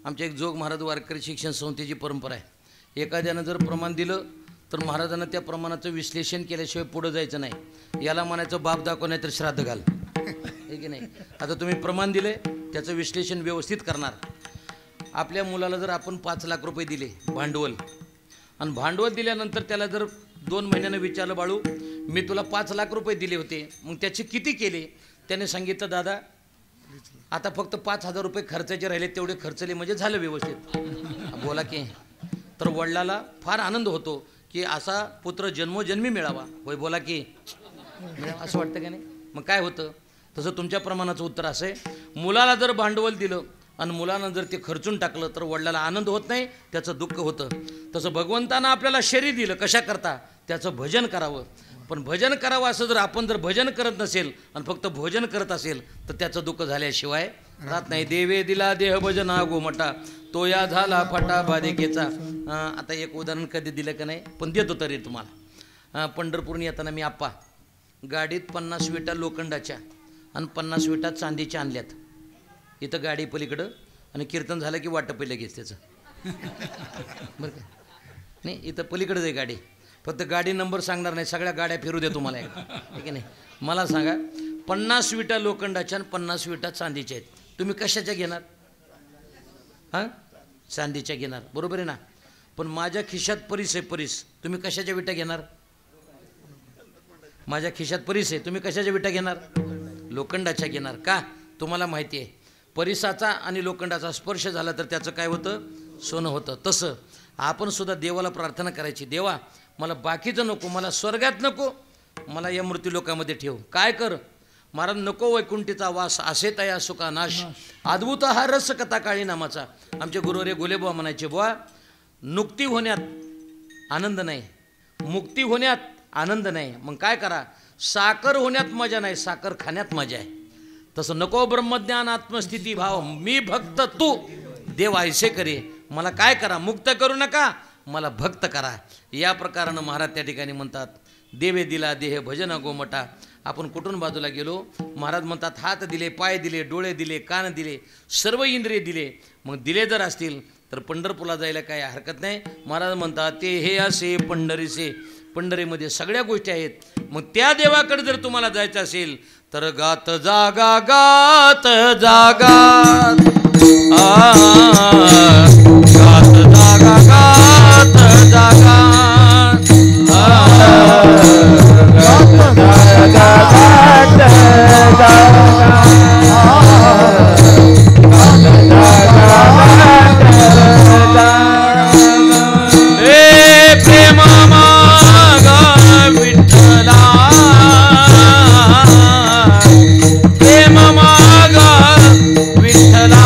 आमच्या एक जोग महाराज वारकरी शिक्षण संस्थेची परंपरा आहे. एखाद्यानं जर प्रमाण दिलं तर महाराजांना त्या प्रमाणाचं विश्लेषण केल्याशिवाय पुढं जायचं नाही. याला म्हणायचं बाप दाखव नाही तर श्राद्ध घाल, हे की नाही. आता तुम्ही प्रमाण दिले, त्याचं विश्लेषण व्यवस्थित करणार. आपल्या मुलाला जर आपण 5 लाख रुपये दिले भांडवल, आणि भांडवल दिल्यानंतर त्याला जर 2 महिन्यानं विचारलं, बाळू मी तुला 5 लाख रुपये दिले होते, मग त्याचे किती केले? त्याने सांगितलं, दादा आता फक्त 5,000 रुपये खर्चाचे राहिले, तेवढे खर्चले म्हणजे झालं व्यवस्थित. बोला की. तर वडिलाला फार आनंद होतो की असा पुत्र जन्मोजन्मी मिळावा. होय बोला की, असं वाटतं का नाही? मग काय होतं? तसं तुमच्या प्रमाणाचं उत्तर असं आहे, मुलाला जर भांडवल दिलं आणि मुलानं जर ते खर्चून टाकलं तर वडिलाला आनंद होत नाही, त्याचं दुःख होतं. तसं भगवंतानं आपल्याला शरीर दिलं कशाकरता? त्याचं भजन करावं. पण भजन करावं असं जर आपण जर भजन करत नसेल आणि फक्त भोजन करत असेल तर त्याचं दुःख झाल्याशिवाय राहत नाही. देवे दिला देह भजना गोमटा तो या झाला फटा बाधिकेचा. आता एक उदाहरण कधी दिलं का नाही, पण देतो तरी तुम्हाला. पंढरपूरहून येताना मी आप्पा गाडीत 50 विटा लोखंडाच्या आणि 50 विटा चांदीच्या आणल्यात. इथं गाडी पलीकडं आणि कीर्तन झालं की वाटप लगेच त्याचं, बरं का नाही. इथं पलीकडंच आहे गाडी, फक्त गाडी नंबर सांगणार नाही, सगळ्या गाड्या फिरू दे तुम्हाला एकदा, ठीक आहे नाही. मला सांगा, 50 विटा लोखंडाच्या आणि 50 विटा चांदीच्या आहेत, तुम्ही कशाच्या घेणार? हां, चांदीच्या घेणार, बरोबर आहे ना. पण माझ्या खिशात परीस आहे, परीस, तुम्ही कशाच्या विटा घेणार? माझ्या खिशात परीस आहे, तुम्ही कशाच्या विटा घेणार? लोखंडाच्या घेणार. का? तुम्हाला माहिती आहे, परिसाचा आणि लोखंडाचा स्पर्श झाला तर त्याचं काय होतं? सोनं होतं. तसं आपण सुद्धा देवाला प्रार्थना करायची, देवा मला बाकीचं नको, मला स्वर्गात नको, मला या मृत्यूलोकामध्ये ठेव. काय कर? महाराज नको वैकुंठीचा वास, असे तया सुका नाश, अद्भुत हा रस कथा काळी नामाचा. आमचे गुरुवरे गोलेबुवा म्हणायचे, बुवा नुक्ती होण्यात आनंद नाही, मुक्ती होण्यात आनंद नाही, मग काय करा? साखर होण्यात मजा नाही, साखर खाण्यात मजा आहे. तसं नको ब्रह्मज्ञान आत्मस्थिती भाव, मी भक्त तू देव ऐसे करे, मला काय करा? मुक्त करू नका, मला भक्त करा. या प्रकारानं महाराज त्या ठिकाणी म्हणतात, देवे दिला देह भजन गोमटा. आपण कुठून बाजूला गेलो, महाराज म्हणतात हात दिले, पाय दिले, डोळे दिले, कान दिले, सर्व इंद्रिय दिले. मग दिले जर असतील तर पंढरपूरला जायला काय हरकत नाही. महाराज म्हणतात ते हे असे पंढरीसे, पंढरीमध्ये सगळ्या गोष्टी आहेत. मग त्या देवाकडे जर तुम्हाला जायचं असेल तर गात जागा, गात जागा, गात जागा, गात जागा, गात प्रेम मागा विठ्ठला, प्रेम मागा विठ्ठला,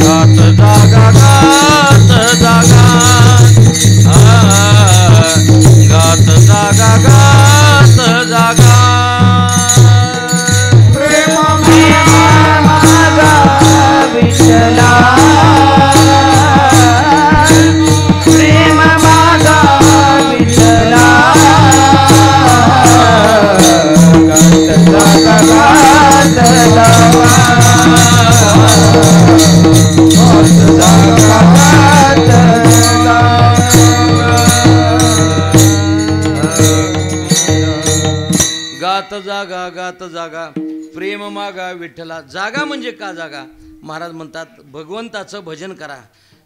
गात जागा, गात जागा, गात जागा, गात जागा, प्रेम मागा विठ्ठला, प्रेम मागा विठ्ठला, गात जागा, गात जागा, गात जागा, गात जागा, प्रेम मागा विठ्ठला. जागा म्हणजे का जागा? महाराज म्हणतात भगवंताचं भजन करा.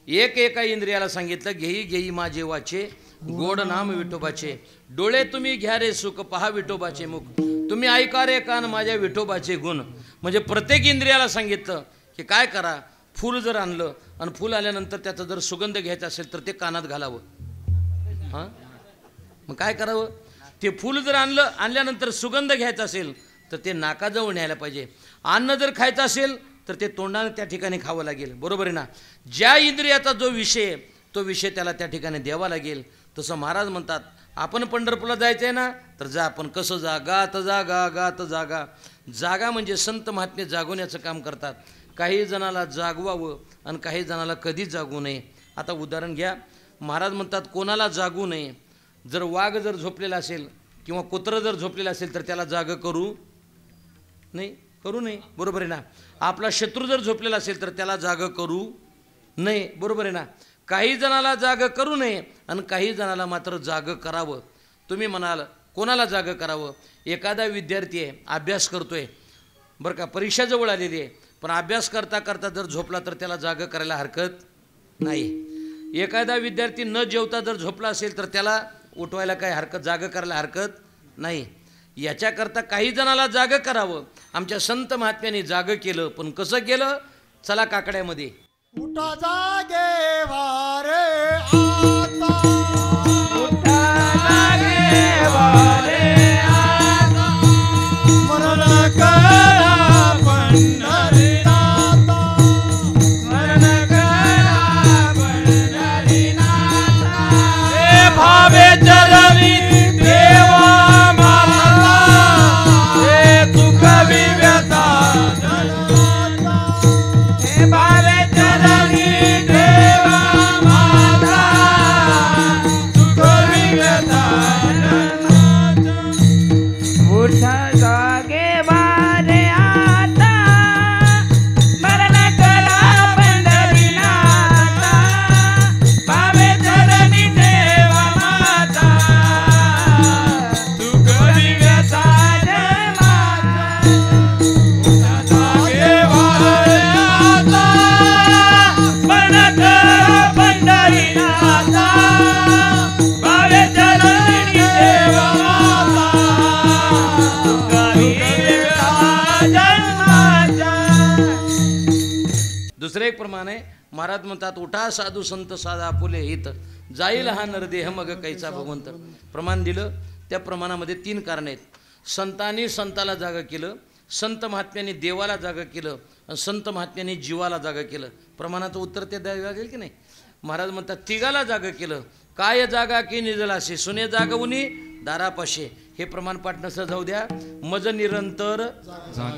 एका इंद्रियाला सांगितलं, घेई घेई माझे वाचे, गोड नाम विठोबाचे. डोळे तुम्ही घ्या रे सुख, पहा विठोबाचे मुख, तुम्ही ऐका रे कान माझ्या विठोबाचे गुण. म्हणजे प्रत्येक इंद्रियाला सांगितलं की काय करा? फूल जर आणलं आणि फूल आल्यानंतर त्याचा जर सुगंध घ्यायचा असेल तर ते कानात घालावं. हां, मग काय करावं? ते फूल जर आणल्यानंतर सुगंध घ्यायचा असेल तर ते नाकाजवळ न्यायला पाहिजे. अन्न जर खायचं असेल तर ते तोंडाने त्या ठिकाणी खावं लागेल, बरोबर आहे ना. ज्या इंद्रियाचा जो विषय तो विषय त्याला त्या ठिकाणी द्यावा लागेल. तसं महाराज म्हणतात आपण पंढरपूरला जायचं आहे ना तर जा, आपण कसं जा? गात जागा, गात जागा. जागा म्हणजे संत महात्मे जागवण्याचं काम करतात. काही जणाला जागवावं आणि काही जणाला कधीच जागू नये. आता उदाहरण घ्या, महाराज म्हणतात कोणाला जागू नये. जर वाघ जर झोपलेला असेल किंवा कुत्रं जर झोपलेलं असेल तर त्याला जाग करू नये, बरोबर आहे ना. आपला शत्रू जर झोपलेला असेल तर त्याला जाग करू नये, बरोबर आहे ना. काही जणाला जाग करू नये आणि काही जणाला मात्र जाग करावं. तुम्ही म्हणाल कोणाला जाग करावं? एखादा विद्यार्थी आहे, अभ्यास करतोय बरं का, परीक्षा जवळ आलेली आहे, पण अभ्यास करता करता जर झोपला तर त्याला जाग करायला हरकत नाही. एखादा विद्यार्थी न जेवता जर झोपला असेल तर त्याला उठवायला काय हरकत, जाग करायला हरकत नाही. याच्याकरता काही जणाला जाग करावं. आमच्या संत महात्म्यांनी जाग केलं, पण कसं केलं? चला काकड्यामध्ये. उठा जागे वारे आता, उठा जागे वारे आता, स्मरण करा पंढरीनाथा, स्मरण करा पंढरीनाथा. हे भावे चरणी देवा माता, हे दुःख विव्यथा हे भावे चरणी देवा माता, सुख विव्यथा उठा जागे वारे आता, स्मरण करा पंढरीनाथा, भावे चरणी देवा माता, सुख विव्यथा जय माता. उठा जागे वारे आता, स्मरण करा पंढरीनाथा, भावे चरणी देवा माता, सुख विव्यथा जय माता. दुसरं एक प्रमाण आहे. महाराज म्हणतात उठा साधू संत साधा फुले हित, जाईल हा नरदेह मग कैचा भगवंत. प्रमाण दिलं, त्या प्रमाणामध्ये 3 कारणं आहेत. संतांनी संताला जागा केलं, संत महात्म्यांनी देवाला जागा केलं, आणि संत महात्म्यांनी जीवाला जागा केलं. प्रमाणाचं उत्तर ते द्यावं लागेल की नाही. महाराज म्हणतात तिघाला जागा केलं. काय जागा की निजलासे, सुने जागवुनी दारापाशे. हे प्रमाण पाठ नसं जाऊ द्या. मज निरंतर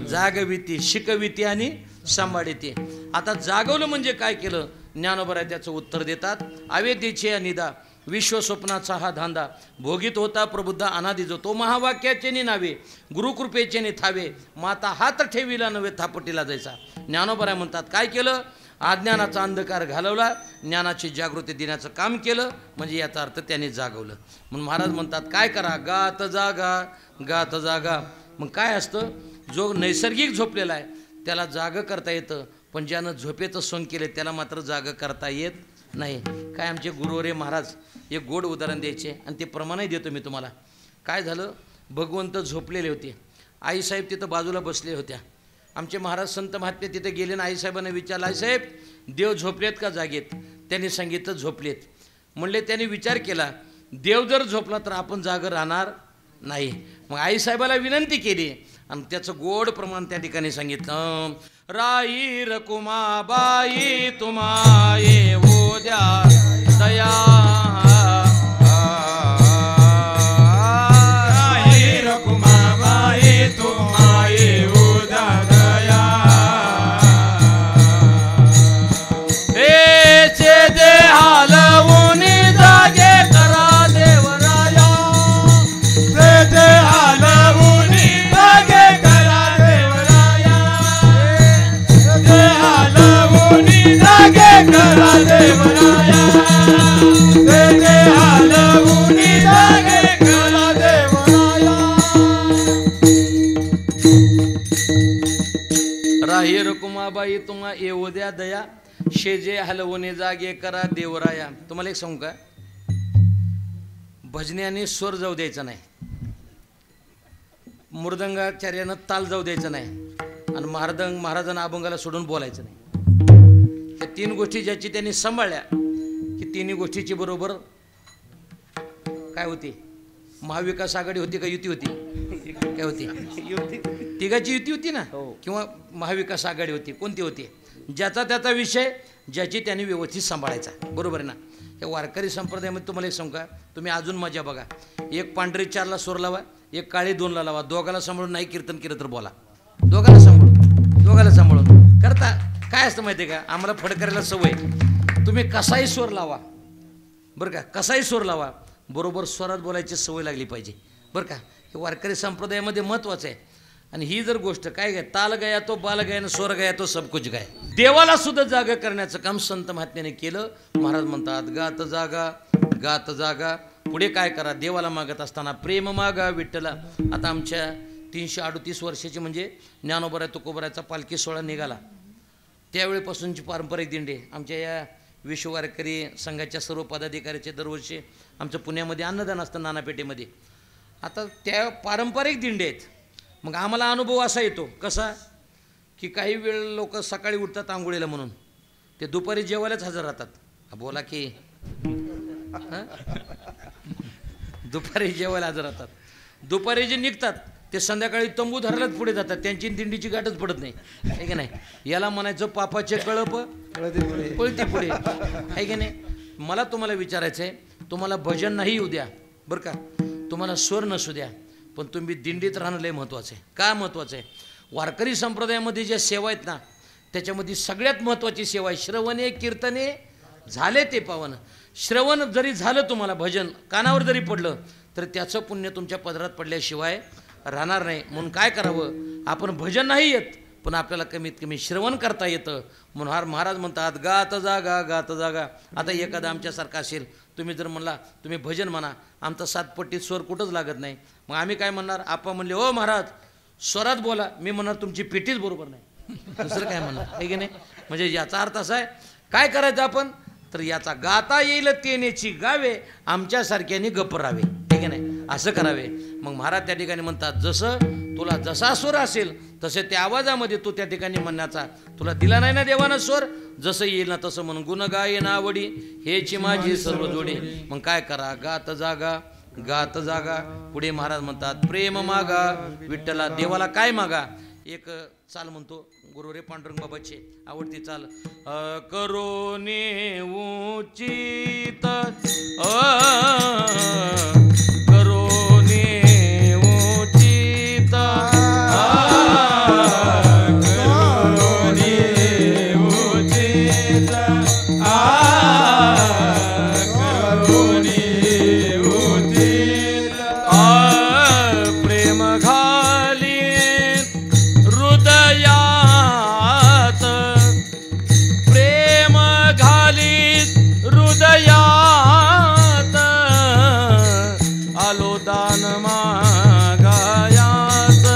जागविती, शिकविती आणि सांभाळीती. आता जागवलं म्हणजे काय केलं? ज्ञानोबराय त्याचं उत्तर देतात. अवेद्येचे निदा, विश्वस्वप्नाचा हा धांदा, भोगीत होता प्रबुद्ध अनादिजो, तो महावाक्याचे नि नावे, गुरुकृपेचे नि थावे, माता हात ठेविला नव्हे थापटीला जायचा. ज्ञानोबराय म्हणतात काय केलं? अज्ञानाचा अंधकार घालवला, ज्ञानाची जागृती देण्याचं काम केलं, म्हणजे याचा अर्थ त्याने जागवलं. म्हणून महाराज म्हणतात काय करा? गात जागा, गात जागा. मग काय असतं? जो नैसर्गिक झोपलेला आहे त्याला जाग करता येतं, पण ज्यानं झोपेचं सोंग केले त्याला मात्र जाग करता येत नाही. काय आमचे गुरुवरे महाराज एक गोड उदाहरण द्यायचे आणि ते प्रमाणही देतो मी तुम्हाला. काय झालं? भगवंत झोपलेले होते, आईसाहेब तिथं बाजूला बसले होत्या. आमचे महाराज संत महात्मे तिथे गेले आणि आईसाहेबांना विचारलं, आईसाहेब देव झोपलेत का जागेत? त्यांनी सांगितलं झोपलेत. म्हणले त्यांनी विचार केला, देव जर झोपला तर आपण जाग राहणार नाही. मग आईसाहेबाला विनंती केली आणि त्याचं गोड प्रमाण त्या ठिकाणी सांगितलं. राई रकुमाबाई तुम्हा येऊ द्या दया, राई रकुमाबाई तुम्हा येऊ द्या दया, हेचे दे हालवूनी जागे करा देवराया, ते हालवूनी जागे करा देवराया, ते हालवूनी जागे करा देवराया, ते हालवूनी जागे करा देवराया. राही रकुमाबाई तुम्हा येऊ द्या दया, शेजे हलवणे जागे करा देवराया. तुम्हाला एक सांगू का? भजन्याने स्वर जाऊ द्यायचा नाही, मृदंगाचार्यानं ताल जाऊ द्यायचा नाही, आणि महाराजांना अभंगाला सोडून बोलायचं नाही. त्या 3 गोष्टी ज्याची त्यांनी सांभाळल्या की 3 गोष्टीची बरोबर काय होती? महाविकास आघाडी होती का युती होती? काय होती? तिघाची युती होती ना, किंवा महाविकास आघाडी होती? कोणती होती? ज्याचा त्याचा विषय ज्याची त्यांनी व्यवस्थित सांभाळायचा, बरोबर आहे ना. या वारकरी संप्रदायामध्ये तुम्हाला एक सांगू का? तुम्ही अजून मजा बघा. एक पांढरी 4ला सूर लावा, एक काळी 2ला लावा, दोघाला सांभाळून नाही कीर्तन केलं तर बोला. दोघाला सांभाळून करता. काय असतं माहिती आहे का? आम्हाला फडकरायला सवय. तुम्ही कसाही स्वर लावा बरं का, कसाही स्वर लावा, बरोबर स्वरात बोलायची सवय लागली पाहिजे. बरं का. हे वारकरी संप्रदायामध्ये महत्त्वाचं आहे. आणि ही जर गोष्ट काय काय, ताल गया तो बाल गया, स्वर गया तो सब कुछ गाय. देवाला सुद्धा जागा करण्याचं काम संत महात्म्याने केलं. महाराज म्हणतात गात जागा गात जागा. पुढे काय करा, देवाला मागत असताना प्रेम मागा विठ्ठला. आता आमच्या 338 वर्षाची म्हणजे ज्ञानोबराय तुकोबरायचा पालखी सोहळा निघाला, त्यावेळेपासूनची पारंपरिक दिंडी. आमच्या या विश्व वारकरी संघाच्या सर्व पदाधिकाऱ्याचे दरवर्षी आमचं पुण्यामध्ये अन्नदान असतं नानापेठेमध्ये. आता त्या पारंपरिक दिंडे आहेत. मग आम्हाला अनुभव असा येतो कसा, की काही वेळ लोक सकाळी उठतात आंघोळीला म्हणून, ते दुपारी जेवायलाच हजर राहतात. बोला की दुपारी जेवायला हजर राहतात. दुपारी जे निघतात ते संध्याकाळी तंबू धरायलाच पुढे जातात. त्यांची दिंडीची गाठच पडत नाही, आहे की नाही. याला म्हणायचं पापाचे कळप पळती पुढे, आहे की नाही. मला तुम्हाला विचारायचं आहे, तुम्हाला भजन नाही येऊ द्या बरं का, तुम्हाला स्वर नसू द्या, पण तुम्ही दिंडीत राहणं लय महत्त्वाचं आहे. काय महत्त्वाचं आहे, वारकरी संप्रदायामध्ये ज्या सेवा आहेत ना, त्याच्यामध्ये सगळ्यात महत्त्वाची सेवा आहे श्रवणे कीर्तने झाले ते पावन. श्रवण जरी झालं तुम्हाला, भजन कानावर जरी पडलं, तर त्याचं पुण्य तुमच्या पदरात पडल्याशिवाय राहणार नाही. म्हणून काय करावं, आपण भजन नाही येत पण आपल्याला कमीत कमी श्रवण करता येतं. म्हणून महाराज म्हणतात गात जागा गात जागा. आता एखादा आमच्यासारखा असेल, तुम्ही जर म्हणला तुम्ही भजन म्हणा, आमचा सातपट्टीत स्वर कुठंच लागत नाही, मग आम्ही काय म्हणणार. आपण म्हणले हो महाराज स्वरात बोला, मी म्हणणार तुमची पेटीच बरोबर नाही, दुसरं काय म्हणणार, आहे की नाही. म्हणजे याचा अर्थ असा आहे, काय करायचं आपण, तर याचा गाता येईल तेनेची गावे, आमच्यासारख्याने गप्प राहावे, आहे की नाही, असं करावे. मग महाराज त्या ठिकाणी म्हणतात जसं तुला जसा स्वर असेल तसे त्या आवाजामध्ये तू त्या ठिकाणी म्हणण्याचा, तुला दिला नाही ना देवानं स्वर, जसं येईल ना तसं म्हणून गुण गाये ना आवडी हेची माझी सर्व जोडी. मग काय करा, गात जागा गात जागा. पुढे महाराज म्हणतात प्रेम मागा विठ्ठला. देवाला काय मागा, एक चाल म्हणतो गुरु रे पांडुरंग बाबाची आवडती चाल, करोने उचित करोने उचित करोने उचित करोने उचित प्रेम घाली हृदयात प्रेम घाली हृदयात आलो दान मागायात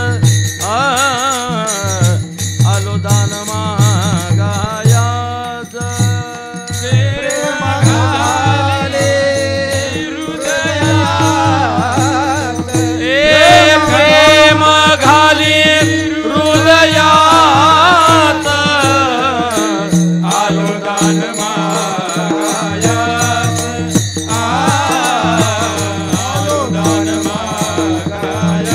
आलो दान मागायात प्रेम घाले हृदयात प्रेम घाली हृदयात आलो दान मागायात आलो दान मागायात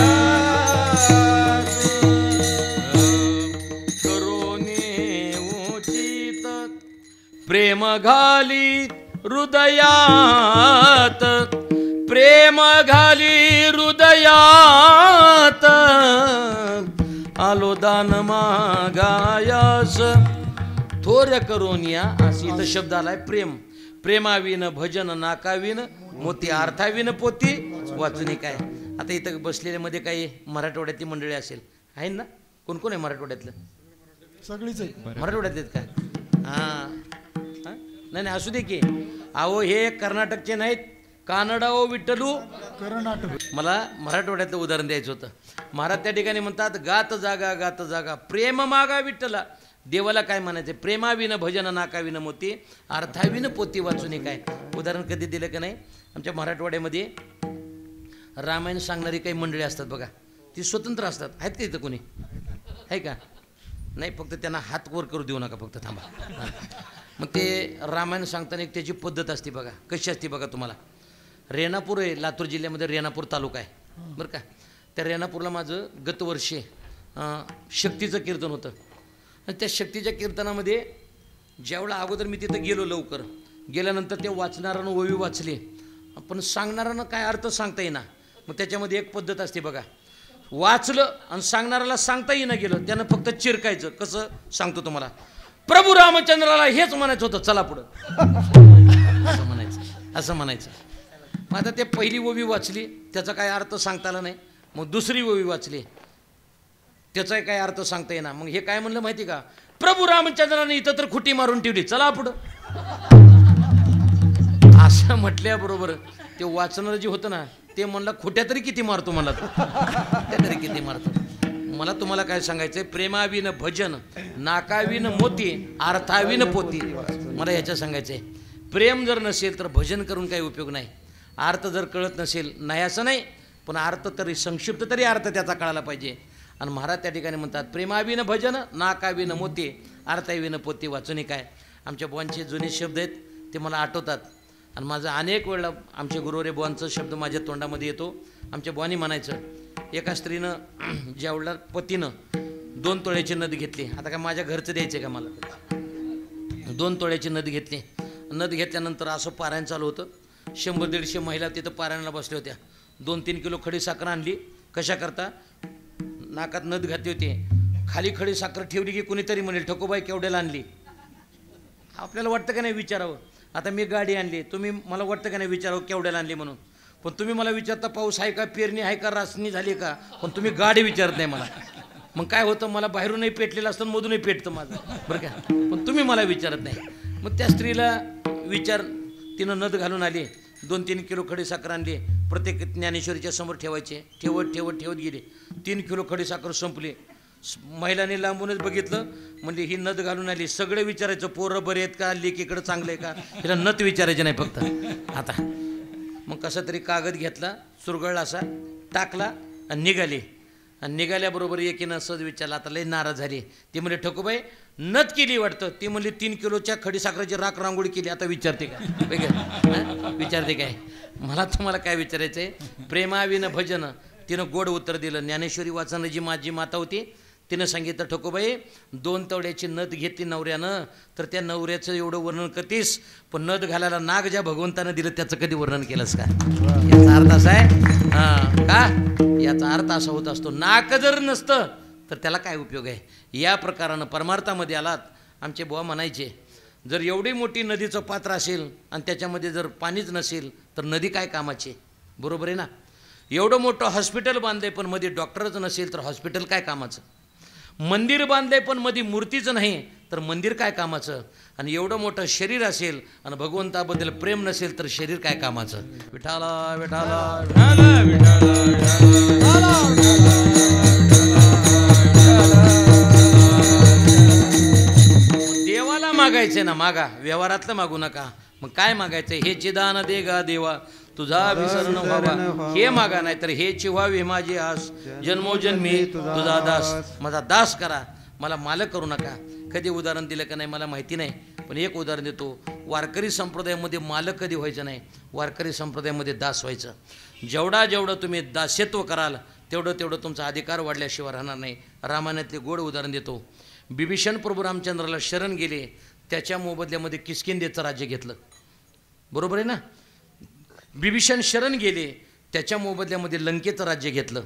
करोने उचित प्रेम घाली हृदयात प्रेम घाली हृदयात आलो दान मागायास. थोर करोनिया अशी इथं शब्द आलाय प्रेम. प्रेमाविन भजन नाकाविन मोती अर्थाविन पोती वाचून काय. आता इथं बसलेल्या मध्ये काही मराठवाड्यातली मंडळी असेल, आहे ना, कोण कोण आहे मराठवाड्यातलं, सगळीच आहे. मराठवाड्यात आहेत का, हां नाही नाही असू दे की. अहो हे कर्नाटकचे नाहीत, कानडा ओ विठ्ठलू कर्नाटक. मला मराठवाड्यातलं उदाहरण द्यायचं होतं. महाराज त्या ठिकाणी म्हणतात गात जागा गात जागा प्रेम मागा विठ्ठला. देवाला काय म्हणायचं, प्रेमाविन भजन नाकाविन मोती अर्थाविन पोती वाचून काय. उदाहरण कधी दिलं का नाही, आमच्या मराठवाड्यामध्ये रामायण सांगणारी काही मंडळी असतात बघा, ती स्वतंत्र असतात. आहेत का इथं कोणी, आहे का, नाही, फक्त त्यांना हात वर करू देऊ नका, फक्त थांबा. मग ते रामायण सांगताना एक त्याची पद्धत असते बघा, कशी असते बघा तुम्हाला. रेणापूर आहे, लातूर जिल्ह्यामध्ये रेणापूर तालुका आहे बरं का. त्या रेणापूरला माझं गतवर्षी शक्तीचं कीर्तन होतं. आणि त्या शक्तीच्या कीर्तनामध्ये ज्यावेळेला अगोदर मी तिथं गेलो, लवकर गेल्यानंतर ते वाचणाऱ्यानं ओवी वाचली, पण सांगणाऱ्यानं काय अर्थ सांगता येईना. मग त्याच्यामध्ये एक पद्धत असते बघा, वाचलं आणि सांगणाऱ्याला सांगता येईना गेलं, त्यानं फक्त चिरकायचं. कसं सांगतो तुम्हाला, प्रभू रामचंद्राला हेच म्हणायचं होतं, चला पुढं असं म्हणायचं. मग आता ते पहिली ओवी वाचली, त्याचा काय अर्थ सांगता आला नाही. मग दुसरी ओवी वाचली, त्याचा काय अर्थ सांगता येणार. मग हे काय म्हणलं माहिती का, प्रभू रामचंद्राने इथं तर खुटी मारून ठेवली, चला पुढं. असं म्हटल्याबरोबर ते वाचणार जे होतं ना, ते म्हणलं खोट्या तरी किती मारतो, मला खोट्या तरी किती मारतो. मला तुम्हाला काय सांगायचंय, प्रेमाविन भजन नाकाविन मोती अर्थाविन पोती. मला ह्याच्या सांगायचंय, प्रेम जर नसेल तर भजन करून काही उपयोग नाही. अर्थ जर कळत नसेल, नाही असं नाही, पण अर्थ तरी संक्षिप्त तरी अर्थ त्याचा कळायला पाहिजे. आणि महाराज त्या ठिकाणी म्हणतात, प्रेमाविन भजन नाकाविन मोती अर्थाविन पोती. वाचून काय आमच्या बुवांचे जुने शब्द आहेत, ते मला आठवतात. आणि माझं अनेक वेळा आमच्या गुरुवरे बुवांचा शब्द माझ्या तोंडामध्ये येतो. आमच्या बुवांनी म्हणायचं, एका स्त्रीनं ज्यावेळेला पतीनं 2 तोळ्याची नद घेतली. आता काय माझ्या घरचं द्यायचं का मला, 2 तोळ्याची नद घेतली. नद घेतल्यानंतर असं पारायण चालू होतं. 100-150 महिला तिथं पारायणाला बसल्या होत्या. 2-3 किलो खडी साखर आणली. कशा करता, नाकात नद घातली होती, खाली खडी साखर ठेवली की कुणीतरी म्हणेल ठकोबाई केवढ्याला आणली. आपल्याला वाटतं का नाही विचारावं. आता मी गाडी आणली, तुम्ही मला वाटतं का नाही विचारावं केवढ्याला आणली म्हणून. पण तुम्ही मला विचारता पाऊस आहे का, पेरणी आहे का, रासणी झाली का, पण तुम्ही गाडी विचारत नाही मला. मग काय होतं, मला बाहेरूनही पेटलेलं असतं, मधूनही पेटतं माझं, बरं का. पण तुम्ही मला विचारत नाही. मग त्या स्त्रीला विचार, तिनं नद घालून आली, 2-3 किलो खडी साखर आणली. प्रत्येक ज्ञानेश्वरीच्या समोर ठेवायचे. ठेवत ठेवत ठेवत गेली. 3 किलो खडी साखर संपली. महिलांनी लांबूनच बघितलं, म्हणजे ही नद घालून आली. सगळे विचारायचं, पोरं बरे आहेत का, लेकीकडं चांगलं आहे का, हिला नत विचारायचे नाही फक्त. आता मग कसा तरी कागद घेतला, चुरगळला असा, टाकला आणि निघाली. आणि निघाल्याबरोबर एकीनं असंच विचारलं, आता लई नाराज झाली. ती म्हणजे ठकोबाई नत केली वाटतं. ती म्हणली 3 किलोच्या खडी साखरेची राख रांगोळी केली, आता विचारते का, विचारते काय. मला तुम्हाला काय विचारायचं आहे, प्रेमाविन भजन. तिनं गोड उत्तर दिलं. ज्ञानेश्वरी वाचन जी माझी माता होती, तिनं सांगितलं, ठकोबाई 2 तवड्याची नथ घेतली नवऱ्यानं, तर त्या नवऱ्याचं एवढं वर्णन करतीस, पण नथ घालायला नाग ज्या भगवंतानं दिलं त्याचं कधी वर्णन केलंस का. याचा अर्थ असा आहे, हां का, याचा अर्थ असा होत असतो, नाक जर नसतं तर त्याला काय उपयोग आहे. या प्रकारानं परमार्थामध्ये आलात. आमचे बुवा म्हणायचे, जर एवढी मोठी नदीचं पात्र असेल आणि त्याच्यामध्ये जर पाणीच नसेल तर नदी काय कामाची. बरोबर आहे ना. एवढं मोठं हॉस्पिटल बांधलंय पण मध्ये डॉक्टरच नसेल तर हॉस्पिटल काय कामाचं. मंदिर बांधलंय पण मध्ये मूर्तीच नाही तर मंदिर काय कामाचं. आणि एवढं मोठं शरीर असेल आणि भगवंताबद्दल प्रेम नसेल तर शरीर काय कामाचं. विठाला विठाला विठाला विठाला देवाला मागायचंय ना, मागा, व्यवहारातलं मागू नका. मग काय मागायचंय, हे चिदान दे गा देवा तुझा विसरण व्हावा, हे मागा. नाही तर हे चिव्हावी माझी आस, जन्मोजन्मी तुझा दास. माझा दास करा, मला मालक करू नका. कधी उदाहरण दिलं का नाही मला माहिती नाही, पण एक उदाहरण देतो. वारकरी संप्रदायामध्ये मालक कधी व्हायचं नाही, वारकरी संप्रदायामध्ये दास व्हायचं. जेवढं तुम्ही दास्यत्व कराल तेवढं तुमचा अधिकार वाढल्याशिवाय राहणार नाही. रामायणातले गोड उदाहरण देतो. बिभीषण प्रभू रामचंद्राला शरण गेले, त्याच्या मोबदल्यामध्ये किष्किंधेचं राज्य घेतलं. बरोबर आहे ना. बिभीषण शरण गेले, त्याच्या मोबदल्यामध्ये लंकेचं राज्य घेतलं.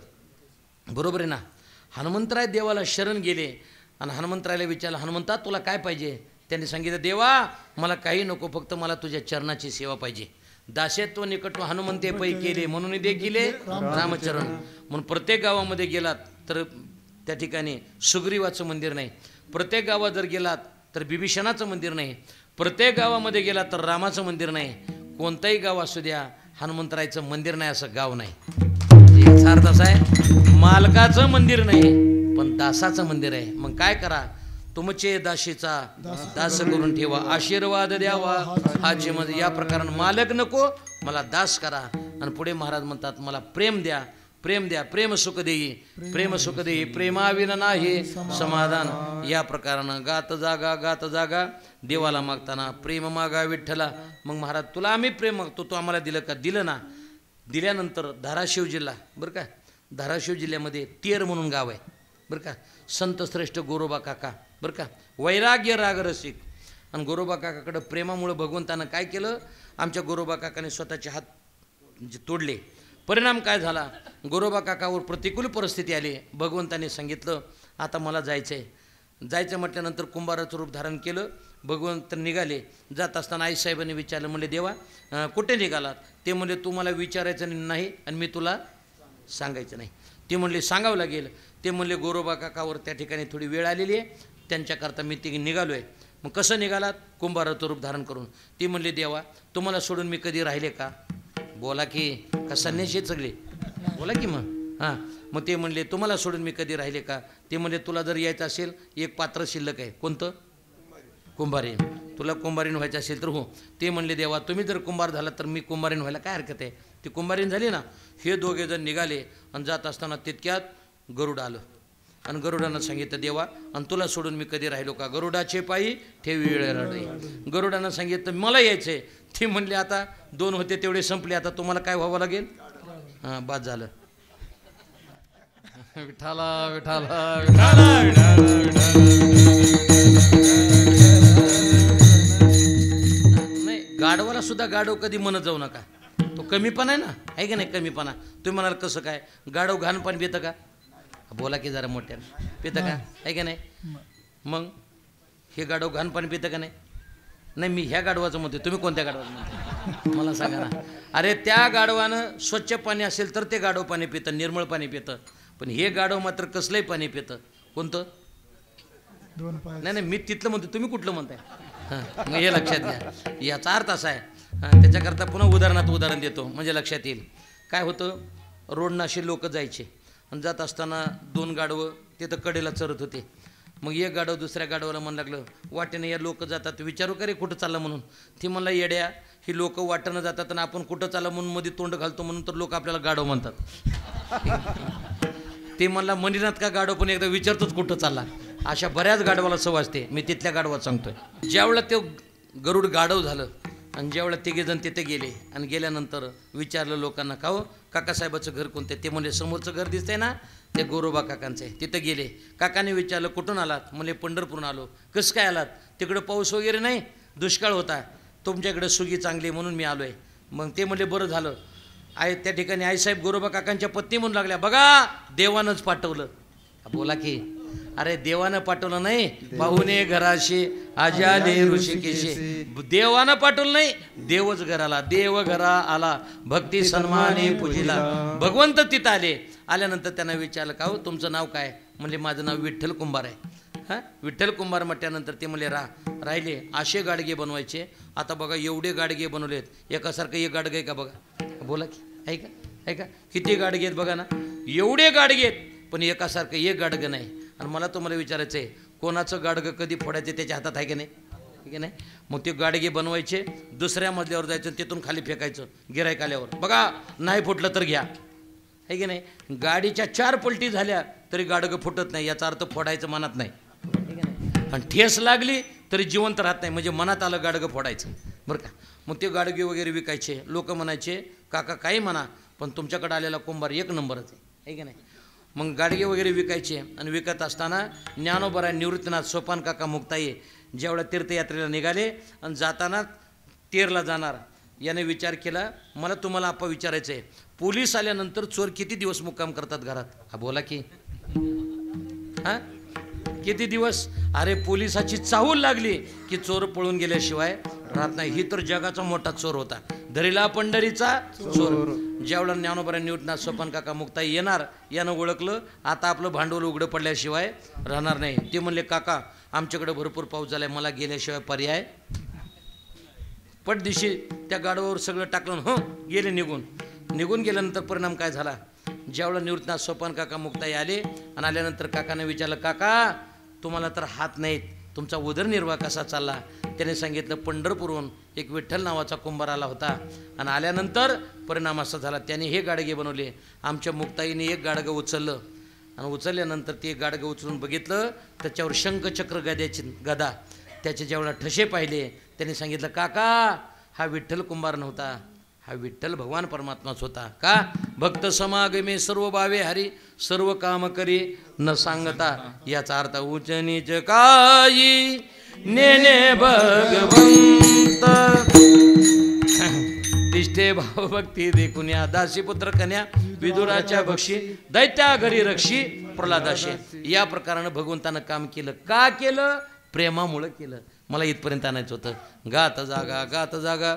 बरोबर आहे ना. हनुमंतराय देवाला शरण गेले आणि हनुमंतरायला विचारलं, हनुमंता तुला काय पाहिजे. त्यांनी सांगितलं, देवा मला काही नको, फक्त मला तुझ्या चरणाची सेवा पाहिजे. दास्यत्व निकट हनुमंते पै केले म्हणून दे केले रामचरण. म्हणून प्रत्येक गावामध्ये गेलात तर त्या ठिकाणी सुग्रीवाचं मंदिर नाही. प्रत्येक गावात जर गेलात तर बिभीषणाचं मंदिर नाही. प्रत्येक गावामध्ये गेलात तर रामाचं मंदिर नाही. कोणतंही गाव असू द्या, हनुमंतरायचं मंदिर नाही असं गाव नाही. याचा अर्थ असा आहे, मालकाचं मंदिर नाही पण दासाचं मंदिर आहे. मग काय करा, तुमचे दाशीचा दास करून ठेवा, आशीर्वाद द्यावा हाची मध्ये. या प्रकारानं मालक नको, मला दास करा. आणि पुढे महाराज म्हणतात, मला प्रेम द्या, प्रेम द्या, प्रेम सुख देई, प्रेम सुख देई, प्रेमाविना नाही समाधान. या प्रकारानं गात जागा देवाला मागताना प्रेम मागा विठ्ठला. मग महाराज तुला आम्ही प्रेम मागतो, तू आम्हाला दिलं का. दिलं ना. दिल्यानंतर धाराशिव जिल्हा, बरं का, धाराशिव जिल्ह्यामध्ये तेर म्हणून गाव आहे, बरं का. संत श्रेष्ठ गोरोबा काका, बरं का, वैराग्य राग रसिक. आणि गोरोबा काकाकडं प्रेमामुळं भगवंतानं काय केलं, आमच्या गोरोबा काकाने स्वतःचे हात तोडले. परिणाम काय झाला, गोरोबा काकावर प्रतिकूल परिस्थिती आली. भगवंताने सांगितलं, आता मला जायचं आहे. जायचं म्हटल्यानंतर कुंभाराचं रूप धारण केलं भगवंत निघाले. जात असताना आईसाहेबांनी विचारलं, म्हणले देवा कुठे निघालात? ते म्हणले तू मला विचारायचं नाही आणि मी तुला सांगायचं नाही. ते म्हणले सांगावं लागेल. ते म्हणले गोरोबा काकावर त्या ठिकाणी थोडी वेळ आलेली आहे, त्यांच्याकरता मी ते निघालो आहे. मग कसं निघालात? कुंभाराचं रूप धारण करून. ती म्हणले देवा तुम्हाला सोडून मी कधी राहिले का? बोला की, का संन्याशी आहेत सगळे? बोला की मग. हां, मग ते म्हणले तुम्हाला सोडून मी कधी राहिले का? ते म्हणले तुला जर यायचं असेल एक पात्र शिल्लक आहे. कोणतं? कुंभारीन. तुला कुंभारीन व्हायचं असेल तर हो. ते म्हणले देवा तुम्ही जर कुंभार झाला तर मी कुंभारीन व्हायला काय हरकत आहे? ती कुंभारीन झाली ना. हे दोघे जण निघाले आणि जात असताना तितक्यात गरुड आलं आणि गरुडानं सांगितलं देवा आणि तुला सोडून मी कधी राहिलो का? गरुडाचे पायी ठेवी वेळ रडे. गरुडानं सांगितलं मला यायचंय. ती म्हणले आता 2 होते तेवढे संपले, आता तुम्हाला काय व्हावं लागेल? हां, बाद झालं. विठाला विठाला विठाला नाही, गाढवाला सुद्धा गाढव कधी म्हणत जाऊ नका. तो कमीपणा आहे ना, आहे की नाही? कमीपणा. तुम्ही म्हणाल कसं काय? गाढव घाण पाणी पितं का? बोला की जरा मोठ्यानं. पितं का? आहे का नाही? मग हे गाढव घाण पाणी पितं का नाही? नाही, मी ह्या गाढवाचं म्हणते. तुम्ही कोणत्या गाढवाचं म्हणते मला सांगा ना. अरे त्या गाढवानं स्वच्छ पाणी असेल तर ते गाढव पाणी पितं, निर्मळ पाणी पितं. पण हे गाढव मात्र कसलंही पाणी पितं. कोणतं? नाही नाही, मी तिथलं म्हणतो, तुम्ही कुठलं म्हणताय? हां, मग हे लक्षात घ्या. याचा अर्थ असा आहे. त्याच्याकरता पुन्हा उदाहरण देतो म्हणजे लक्षात येईल. काय होतं, रोडनं असे लोक जायचे आणि जात असताना 2 गाढवं तिथं कडेला चरत होते. मग एक गाढव दुसऱ्या गाढवाला म्हणू लागलं वाटेनं या लोक जातात, विचारू का रे कुठं चाललं म्हणून? ती म्हणला येड्या, ही लोक वाटेनं जातात आणि आपण कुठं चाललं म्हणून मध्ये तोंड घालतो म्हणून तर लोक आपल्याला गाढव म्हणतात. ते म्हणला म्हणीनात का गाढव, पण एकदा विचारतोच कुठं चालला. अशा बऱ्याच गाढवाला सवासते. मी तिथल्या गाढवात सांगतोय. ज्यावेळेला ते गरुड गाढव झालं आणि ज्यावेळेला तिघेजण तिथे गेले आणि गेल्यानंतर विचारलं लोकांना का हो काकासाहेबाचं घर कोणतं? ते म्हणले समोरचं घर दिसतंय ना, ते गोरोबा काकांचं आहे. तिथं गेले. काकाने विचारलं कुठून आलात? म्हणले पंढरपूरून आलो. कसं काय आलात? तिकडं पाऊस वगैरे नाही, दुष्काळ होता, तुमच्याकडे सुगी चांगली म्हणून मी आलो आहे. मग ते म्हणले बरं झालं. त्या ठिकाणी आईसाहेब गोरोबा काकांच्या पत्नी म्हणू लागल्या बघा देवानंच पाठवलं. बोला की, अरे देवानं पाठवलं नाही, पाहुणे घराशी आजाले ऋषिकेशी. देवानं पाठवलं नाही, देवच घराला. देव घरा आला भक्ती सन्माने पूजिला. भगवंत तिथं आले. आल्यानंतर त्यांना विचारलं का हो तुमचं नाव काय? म्हणजे माझं नाव विठ्ठल कुंभार आहे. हां, विठ्ठल कुंभार म्हटल्यानंतर ते म्हणले राहिले असे गाडगे बनवायचे. आता बघा एवढे गाडगे बनवलेत, एकासारखं एक गाडगं आहे का बघा? बोला की, आहे का? आहे का? किती गाडगे आहेत बघा ना, एवढे गाडगे आहेत पण एकासारखं एक गाडगं नाही. आणि मला तुम्हाला विचारायचं आहे कोणाचं गाडगं कधी फोडायचं त्याच्या हातात आहे की नाही? की नाही? मग ते गाडगे बनवायचे, दुसऱ्या मजल्यावर जायचं, तिथून खाली फेकायचं गिऱ्हाईक आल्यावर. बघा नाही फुटलं तर घ्या, आहे की नाही? गाडीच्या 4 पलटी झाल्या तरी गाडगं फुटत नाही, याचा अर्थ फोडायचं मनात नाही. आणि ठेस लागली तरी जिवंत राहत नाही, म्हणजे मनात आलं गाडगं फोडायचं, बरं का? मग ते गाडगे वगैरे विकायचे. लोक म्हणायचे काका काही म्हणा पण तुमच्याकडे आलेला कुंभार 1 नंबरच आहे की नाही? मग गाडगे वगैरे विकायचे. आणि विकत असताना ज्ञानोबराय निवृत्तीनाथ सोपान काका मुक्ताई ज्यावेळेला तीर्थयात्रेला निघाले आणि जाताना तेरला जाणार, याने विचार केला मला तुम्हाला आपा विचारायचं आहे, पोलीस आल्यानंतर चोर किती दिवस मुक्काम करतात घरात? हा बोला की, हां किती दिवस? अरे पोलिसाची चाहूल लागली की चोर पळून गेल्याशिवाय राहत नाही. ही तर जगाचा मोठा चोर होता, धरीला पंढरीचा चोर. ज्यावेळेला ज्ञानोबराय निवृत्तीनाथ सोपान काका मुक्ताई येणार, यानं ओळखलं आता आपलं भांडवल उघडं पडल्याशिवाय राहणार नाही. ते म्हणले काका आमच्याकडे भरपूर पाऊस झालाय, मला गेल्याशिवाय पर्याय. पटदिशी त्या गाडवावर सगळं टाकलं, हो गेले निघून गेल्यानंतर परिणाम काय झाला? ज्यावेळेला निवृत्तीनाथ सोपान काका मुक्ताई आले आणि आल्यानंतर काकाने विचारलं काका तुम्हाला तर हात नाहीत, तुमचा उदरनिर्वाह कसा चालला? त्याने सांगितलं पंढरपूरहून एक विठ्ठल नावाचा कुंभार आला होता आणि आल्यानंतर परिणाम असा झाला त्याने हे गाडगे बनवले. आमच्या मुक्ताईने एक गाडगं उचललं आणि उचलल्यानंतर ते गाडगं उचलून बघितलं, त्याच्यावर शंखचक्र गदा, त्याचे जेवढा ठसे पाहिले त्याने सांगितलं काका हा विठ्ठल कुंभार नव्हता, हा विठ्ठल भगवान परमात्माच होता. का? भक्त समागमे सर्व भावे हरी, सर्व काम करी न सांगता. याचा अर्थ उच नीच काही नेने भगवंत, तिष्ठे भाव भक्ती देखून या दासी पुत्र कन्या विदुराच्या बक्षी दैत्या घरी रक्षी प्रल्हादाशी. या प्रकारानं भगवंतानं काम केलं. का केलं? प्रेमामुळं केलं. मला इथपर्यंत आणायचं होतं. गात जागा गात जागा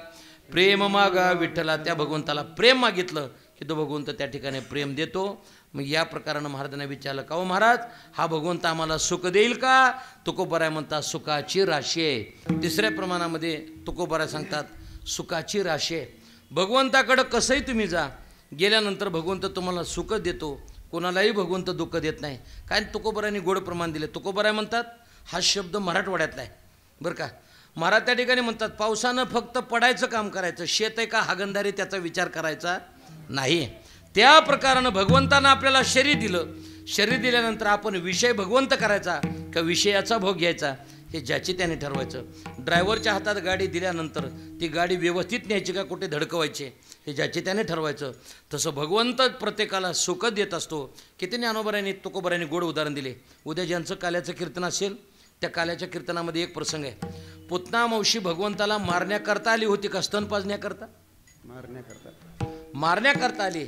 प्रेम मागा विठ्ठला. त्या भगवंताला प्रेम मागितलं की तो भगवंत त्या ठिकाणी प्रेम देतो. मग या प्रकारानं महाराजांना विचारलं का हो महाराज हा भगवंत आम्हाला सुख देईल का? तुकोबराय म्हणतात सुखाची राशी आहे. तिसऱ्या प्रमाणामध्ये तुकोबराय सांगतात सुखाची राशी आहे. भगवंताकडं कसंही तुम्ही जा, गेल्यानंतर भगवंत तुम्हाला सुख देतो. कोणालाही भगवंत दुःख देत नाही. काय तुकोबरायांनी गोड प्रमाण दिले. तुकोबराय म्हणतात हा शब्द मराठवाड्यातला आहे बरं का. महाराज त्या ठिकाणी म्हणतात पावसानं फक्त पडायचं काम करायचं, शेत आहे का हागंदारी त्याचा विचार करायचा नाही. त्या प्रकारानं भगवंतानं आपल्याला शरीर दिलं. शरीर दिल्यानंतर आपण विषय भगवंत करायचा का विषयाचा भोग घ्यायचा हे ज्याचे त्याने ठरवायचं. ड्रायव्हरच्या हातात गाडी दिल्यानंतर ती गाडी व्यवस्थित न्यायची का कुठे धडकवायची हे ज्याचे त्याने ठरवायचं. तसं भगवंत प्रत्येकाला सुख देत असतो. किती ज्ञानोबरायांनी तुकोबरायांनी गोड उदाहरण दिले. उद्या ज्यांचं काल्याचं कीर्तन असेल त्या काल्याच्या कीर्तनामध्ये एक प्रसंग आहे. पुतना मावशी भगवंताला मारण्याकरता आली होती का स्तन पाजण्याकरता? मारण्याकरता आली.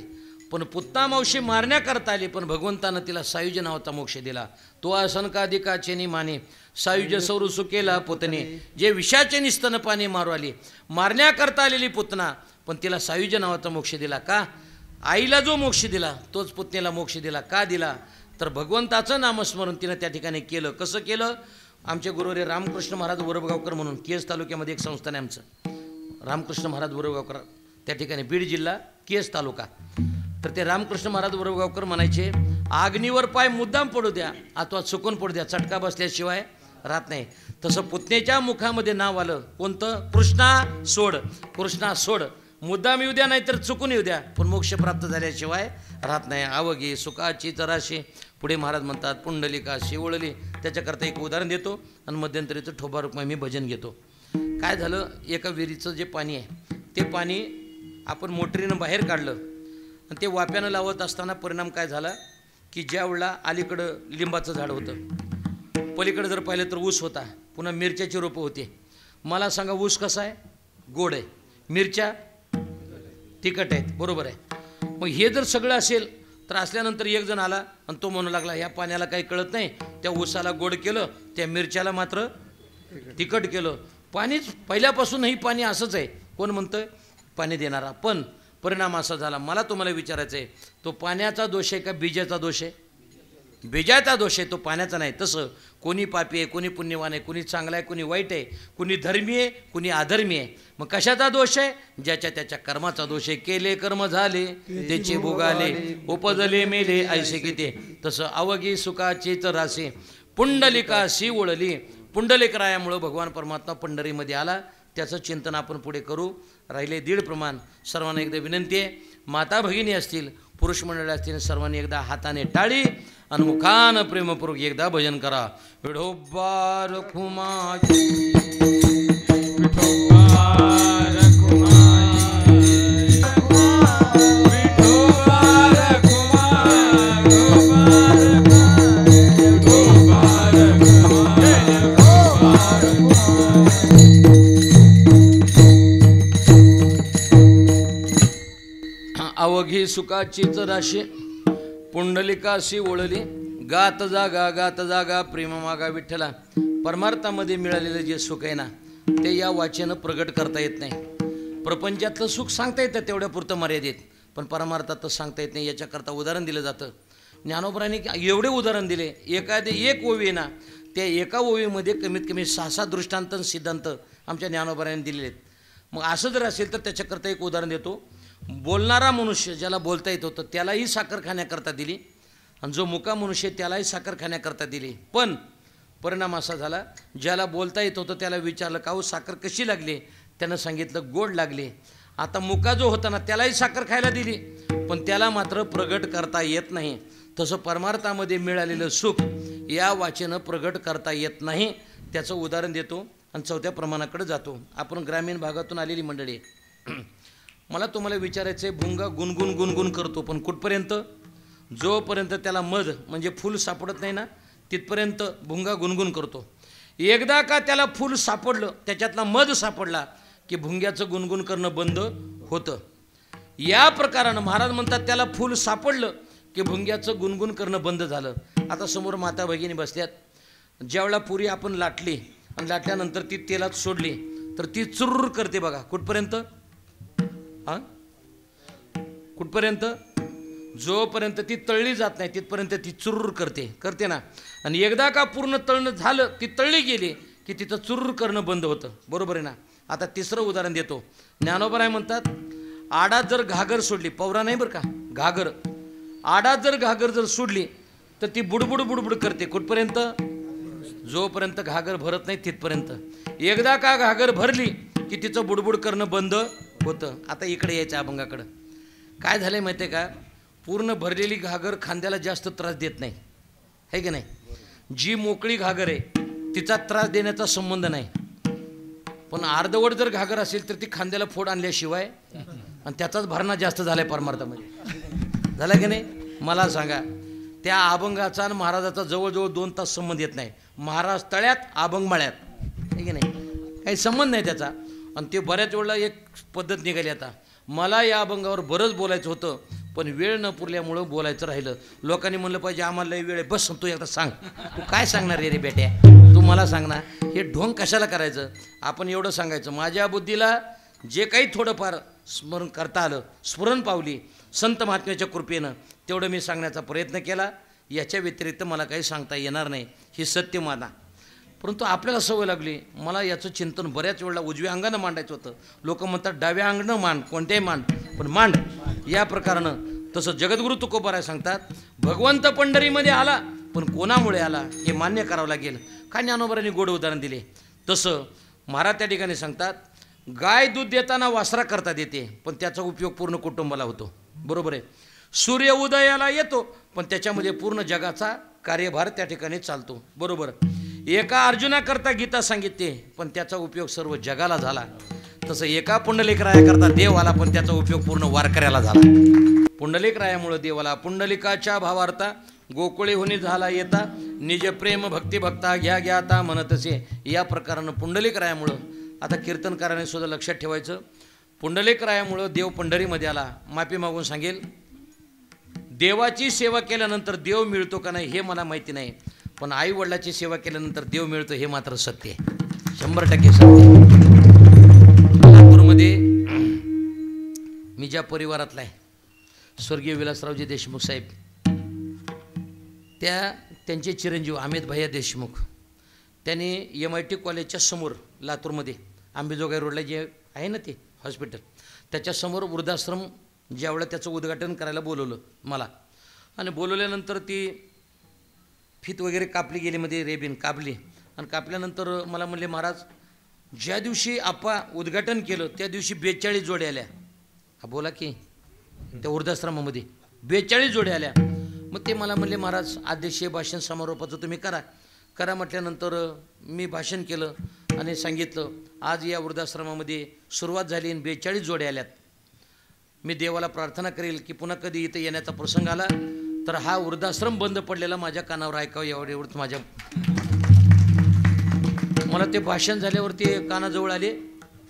पण पुतना मावशी मारण्याकरता आली पण भगवंतानं तिला सायुज नावाचा मोक्ष दिला. तो आसन काधिकाचे माने सायुज सौरुसु केला पुतने जे विषाचे निस्तन पाने मारू आली. मारण्याकरता आलेली पुतना पण तिला सायुज नावाचा मोक्ष दिला का? आईला जो मोक्ष दिला तोच पुतनेला मोक्ष दिला. का दिला? तर भगवंताचं नामस्मरण तिनं त्या ठिकाणी केलं. कसं केलं? आमचे गुरुवारी रामकृष्ण महाराज वरबगावकर म्हणून केस तालुक्यामध्ये एक संस्थान आहे आमचं. रामकृष्ण महाराज वरबगावकर त्या ठिकाणी बीड जिल्हा केस तालुका. तर ते रामकृष्ण महाराज वरबगावकर म्हणायचे आग्नीवर पाय मुद्दाम पडू द्या अथवा चुकून पडू द्या, चटका बसल्याशिवाय राहत नाही. तसं पुतनेच्या मुखामध्ये नाव आलं कोणतं? कृष्णा सोड. कृष्णा सोड. मुद्दाम येऊ द्या नाही तर चुकून येऊ द्या पण मोक्ष प्राप्त झाल्याशिवाय राहत नाही. अवघी सुखाची तराशी. पुढे महाराज म्हणतात पुंडलिकाशी ओळली. त्याच्याकरता एक उदाहरण देतो आणि मध्यंतरीचं ठोबा रुक्मा मी भजन घेतो. काय झालं? एका विहिरीचं जे पाणी आहे ते पाणी आपण मोटरीनं बाहेर काढलं आणि ते वाप्यानं लावत असताना परिणाम काय झाला की ज्या वेळेला अलीकडं लिंबाचं झाड होतं, पलीकडं जर पाहिलं तर ऊस होता, पुन्हा मिरच्याची रोपं होती. मला सांगा ऊस कसा आहे? गोड आहे. मिरच्या तिखट आहेत. बरोबर आहे. मग हे जर सगळं असेल तर असल्यानंतर एक जण आला आणि तो म्हणू लागला ह्या पाण्याला काही कळत नाही, त्या ऊसाला गोड केलं, त्या मिरच्याला मात्र तिखट केलं. पाणीच पहिल्यापासूनही पाणी असंच आहे. कोण म्हणतं? पाणी देणारा. पण परिणाम असा झाला. मला तुम्हाला विचारायचं आहे तो पाण्याचा दोष आहे का बीजाचा दोष आहे? बीजाचा दोष आहे, तो पाण्याचा नाही. तसं कोणी पापी आहे, कोणी पुण्यवान आहे, कोणी चांगला आहे, कोणी वाईट आहे, कोणी धर्मी आहे, कोणी अधर्मी आहे. मग कशाचा दोष आहे? ज्याच्या त्याच्या कर्माचा दोष आहे. केले कर्म झाले त्याचे भोगाले उपजले मेले ऐसे किती. तसं अवघी सुखाचीच रासे पुंडलिकाशी ओळली. पुंडलिक रायामुळं भगवान परमात्मा पंढरीमध्ये आला. त्याचं चिंतन आपण पुढे करू. राहिले 1.5 प्रमाण. सर्वांना एकदा विनंती आहे, माता भगिनी असतील, पुरुष मंडळी असतील, सर्वांनी एकदा हाताने टाळी आणि मुखानं प्रेमपूर्वक एकदा भजन करा. विठोबा रखुमाई विठोबा रखुमाई विठोबा रखुमाई विठोबा अवघी सुखाचीच राशी पुंडलिकाशी ओळली. गात जागा प्रेम मागा विठ्ठला. परमार्थामध्ये मिळालेलं जे सुख आहे ना ते या वाचेनं प्रगट करता येत नाही. प्रपंचातलं सुख सांगता येतं तेवढ्या पुरतं मर्यादित, पण परमार्थात सांगता येत नाही. याच्याकरता उदाहरण दिलं जातं. ज्ञानोबरांनी एवढे उदाहरण दिले. एक ओवी आहे ना त्या एका ओवीमध्ये कमीत कमी 6-7 दृष्टांत सिद्धांत आमच्या ज्ञानोबरांनी दिलेले आहेत. मग असं जर असेल तर त्याच्याकरता एक उदाहरण देतो. बोलणारा मनुष्य ज्याला बोलता येत होतं त्यालाही साखर खाण्याकरता दिली आणि जो मुका मनुष्य त्यालाही साखर खाण्याकरता दिली. पण परिणाम असा झाला ज्याला बोलता येत होतं त्याला विचारलं का हो साखर कशी लागली? त्यानं सांगितलं गोड लागली. आता मुका जो होता ना त्यालाही साखर खायला दिली पण त्याला मात्र प्रगट करता येत नाही. तसं परमार्थामध्ये मिळालेलं सुख या वाचेनं प्रगट करता येत नाही. त्याचं उदाहरण देतो आणि 4थ्या प्रमाणाकडे जातो. आपण ग्रामीण भागातून आलेली मंडळी. मला तुम्हाला विचारायचं आहे, भुंगा गुणगुण गुणगुण करतो पण कुठपर्यंत? जोपर्यंत त्याला मध म्हणजे फूल सापडत नाही ना तिथपर्यंत भुंगा गुणगुण करतो. एकदा का त्याला फूल सापडलं, त्याच्यातला मध सापडला की भुंग्याचं गुणगुण करणं बंद होतं. या प्रकारानं महाराज म्हणतात त्याला फूल सापडलं की भुंग्याचं गुणगुण करणं बंद झालं. आता समोर माता भगिनी बसल्यात. ज्यावेळेला पुरी आपण लाटली आणि लाटल्यानंतर ती तेलात सोडली तर ती चुर्र करते बघा. कुठपर्यंत? हां, कुठपर्यंत? जोपर्यंत ती तळली जात नाही तिथपर्यंत ती चुर्र करते ना. आणि एकदा का पूर्ण तळणं झालं, ती तळली गेली की तिथं चुर्र करणं बंद होतं. बरोबर आहे ना. आता तिसरं उदाहरण देतो. ज्ञानोबराय म्हणतात, आडात जर घागर सोडली, पवरा नाही बरं का, घागर, आडात जर घागर जर सोडली तर ती बुडबुड बुडबुड करते. कुठपर्यंत? जोपर्यंत घागर भरत नाही तिथपर्यंत. एकदा का घागर भरली की तिचं बुडबुड करणं बंद होतं. आता इकडे यायचं अभंगाकडं. काय झालंय माहिती आहे का, पूर्ण भरलेली घागर खांद्याला जास्त त्रास देत नाही, है की नाही. जी मोकळी घागर आहे तिचा त्रास देण्याचा संबंध नाही. पण अर्धवट जर घागर असेल तर ती खांद्याला फोड आणल्याशिवाय, आणि त्याचाच भरणा जास्त झालाय परमार्थामध्ये. झाला की नाही? मला सांगा, त्या अभंगाचा आणि महाराजाचा जवळजवळ 2 तास संबंध येत नाही. महाराज तळ्यात, अभंग मळ्यात, है की नाही, काही संबंध नाही त्याचा. आणि ते बऱ्याच वेळेला एक पद्धत निघाली. आता मला या अभंगावर बरंच बोलायचं होतं पण वेळ न पुरल्यामुळं बोलायचं राहिलं. लोकांनी म्हणलं पाहिजे आम्हाला लय वेळ आहे, बस तू एकदा सांग, तू काय सांगणार रे बेट्या, तू मला सांग ना, हे ढोंग कशाला करायचं. आपण एवढं सांगायचं, माझ्या बुद्धीला जे काही थोडंफार स्मरण करता आलं, स्फुरण पावली संत महात्म्याच्या कृपेनं, तेवढं मी सांगण्याचा प्रयत्न केला. याच्या व्यतिरिक्त मला काही सांगता येणार नाही, ही सत्य माना. परंतु आपल्याला सवय लागली, मला याचं चिंतन बऱ्याच वेळेला उजव्या अंगानं मांडायचं होतं. लोक म्हणतात डाव्या अंगानं मांड, कोणत्याही मांड, पण मांड या प्रकारानं. तसं जगद्गुरु तुकोबाराय सांगतात, भगवंत पंढरीमध्ये आला पण कोणामुळे आला हे मान्य करावं लागेल. काय ज्ञानोबारांनी गोड उदाहरण दिले. तसं महाराज त्या ठिकाणी सांगतात, गाय दूध देताना वासरा करता देते पण त्याचा उपयोग पूर्ण कुटुंबाला होतो. बरोबर आहे. सूर्य उदयाला येतो पण त्याच्यामध्ये पूर्ण जगाचा कार्यभार त्या ठिकाणी चालतो. बरोबर. एका अर्जुनाकरता गीता सांगितते पण त्याचा उपयोग सर्व जगाला झाला. तसं एका पुंडलिकरायाकरता देव आला पण त्याचा उपयोग पूर्ण वारकऱ्याला झाला. पुंडलिकरायामुळे देवाला पुंडलिकाच्या भावार्था गोकुळे होनी झाला येता, निज प्रेम भक्ती भक्ता घ्या घ्याता म्हणतसे. या प्रकारानं पुंडलिकरायामुळं, आता कीर्तनकाराने सुद्धा लक्षात ठेवायचं, पुंडलिकरायामुळं देव पंढरीमध्ये आला. माफी मागून सांगेल, देवाची सेवा केल्यानंतर देव मिळतो का नाही हे मला माहिती नाही, पण आई वडिलाची सेवा केल्यानंतर देव मिळतो हे मात्र सत्य आहे, 100% सत्य. नागपूरमध्ये मी ज्या परिवारातला आहे, स्वर्गीय विलासरावजी देशमुख साहेब, त्यांचे चिरंजीव अमित भैया देशमुख, त्यांनी MIT कॉलेजच्या समोर लातूरमध्ये आंबेजोगाई रोडला जे आहे ना ते हॉस्पिटल, त्याच्यासमोर वृद्धाश्रम ज्यावेळेला त्याचं उद्घाटन करायला बोलवलं मला, आणि बोलवल्यानंतर ती फीत वगैरे कापली गेली, मध्ये रेबीन कापली, आणि कापल्यानंतर मला म्हणले, महाराज ज्या दिवशी आप्पा उद्घाटन केलं त्या दिवशी 42 जोड्या आल्या. हा बोला की, त्या वृद्धाश्रमामध्ये 42 जोड्या आल्या. मग ते मला म्हणले, महाराज आदेशीय भाषण समारोपाचं तुम्ही करा म्हटल्यानंतर मी भाषण केलं आणि सांगितलं, आज या वृद्धाश्रमामध्ये सुरुवात झाली आणि 42 जोड्या आल्यात. मी देवाला प्रार्थना करेल की पुन्हा कधी इथं येण्याचा प्रसंग आला तर हा वृद्धाश्रम बंद पडलेला माझ्या कानावर ऐकावं, एवढंच माझ्या. मला ते भाषण झाल्यावरती कानाजवळ आले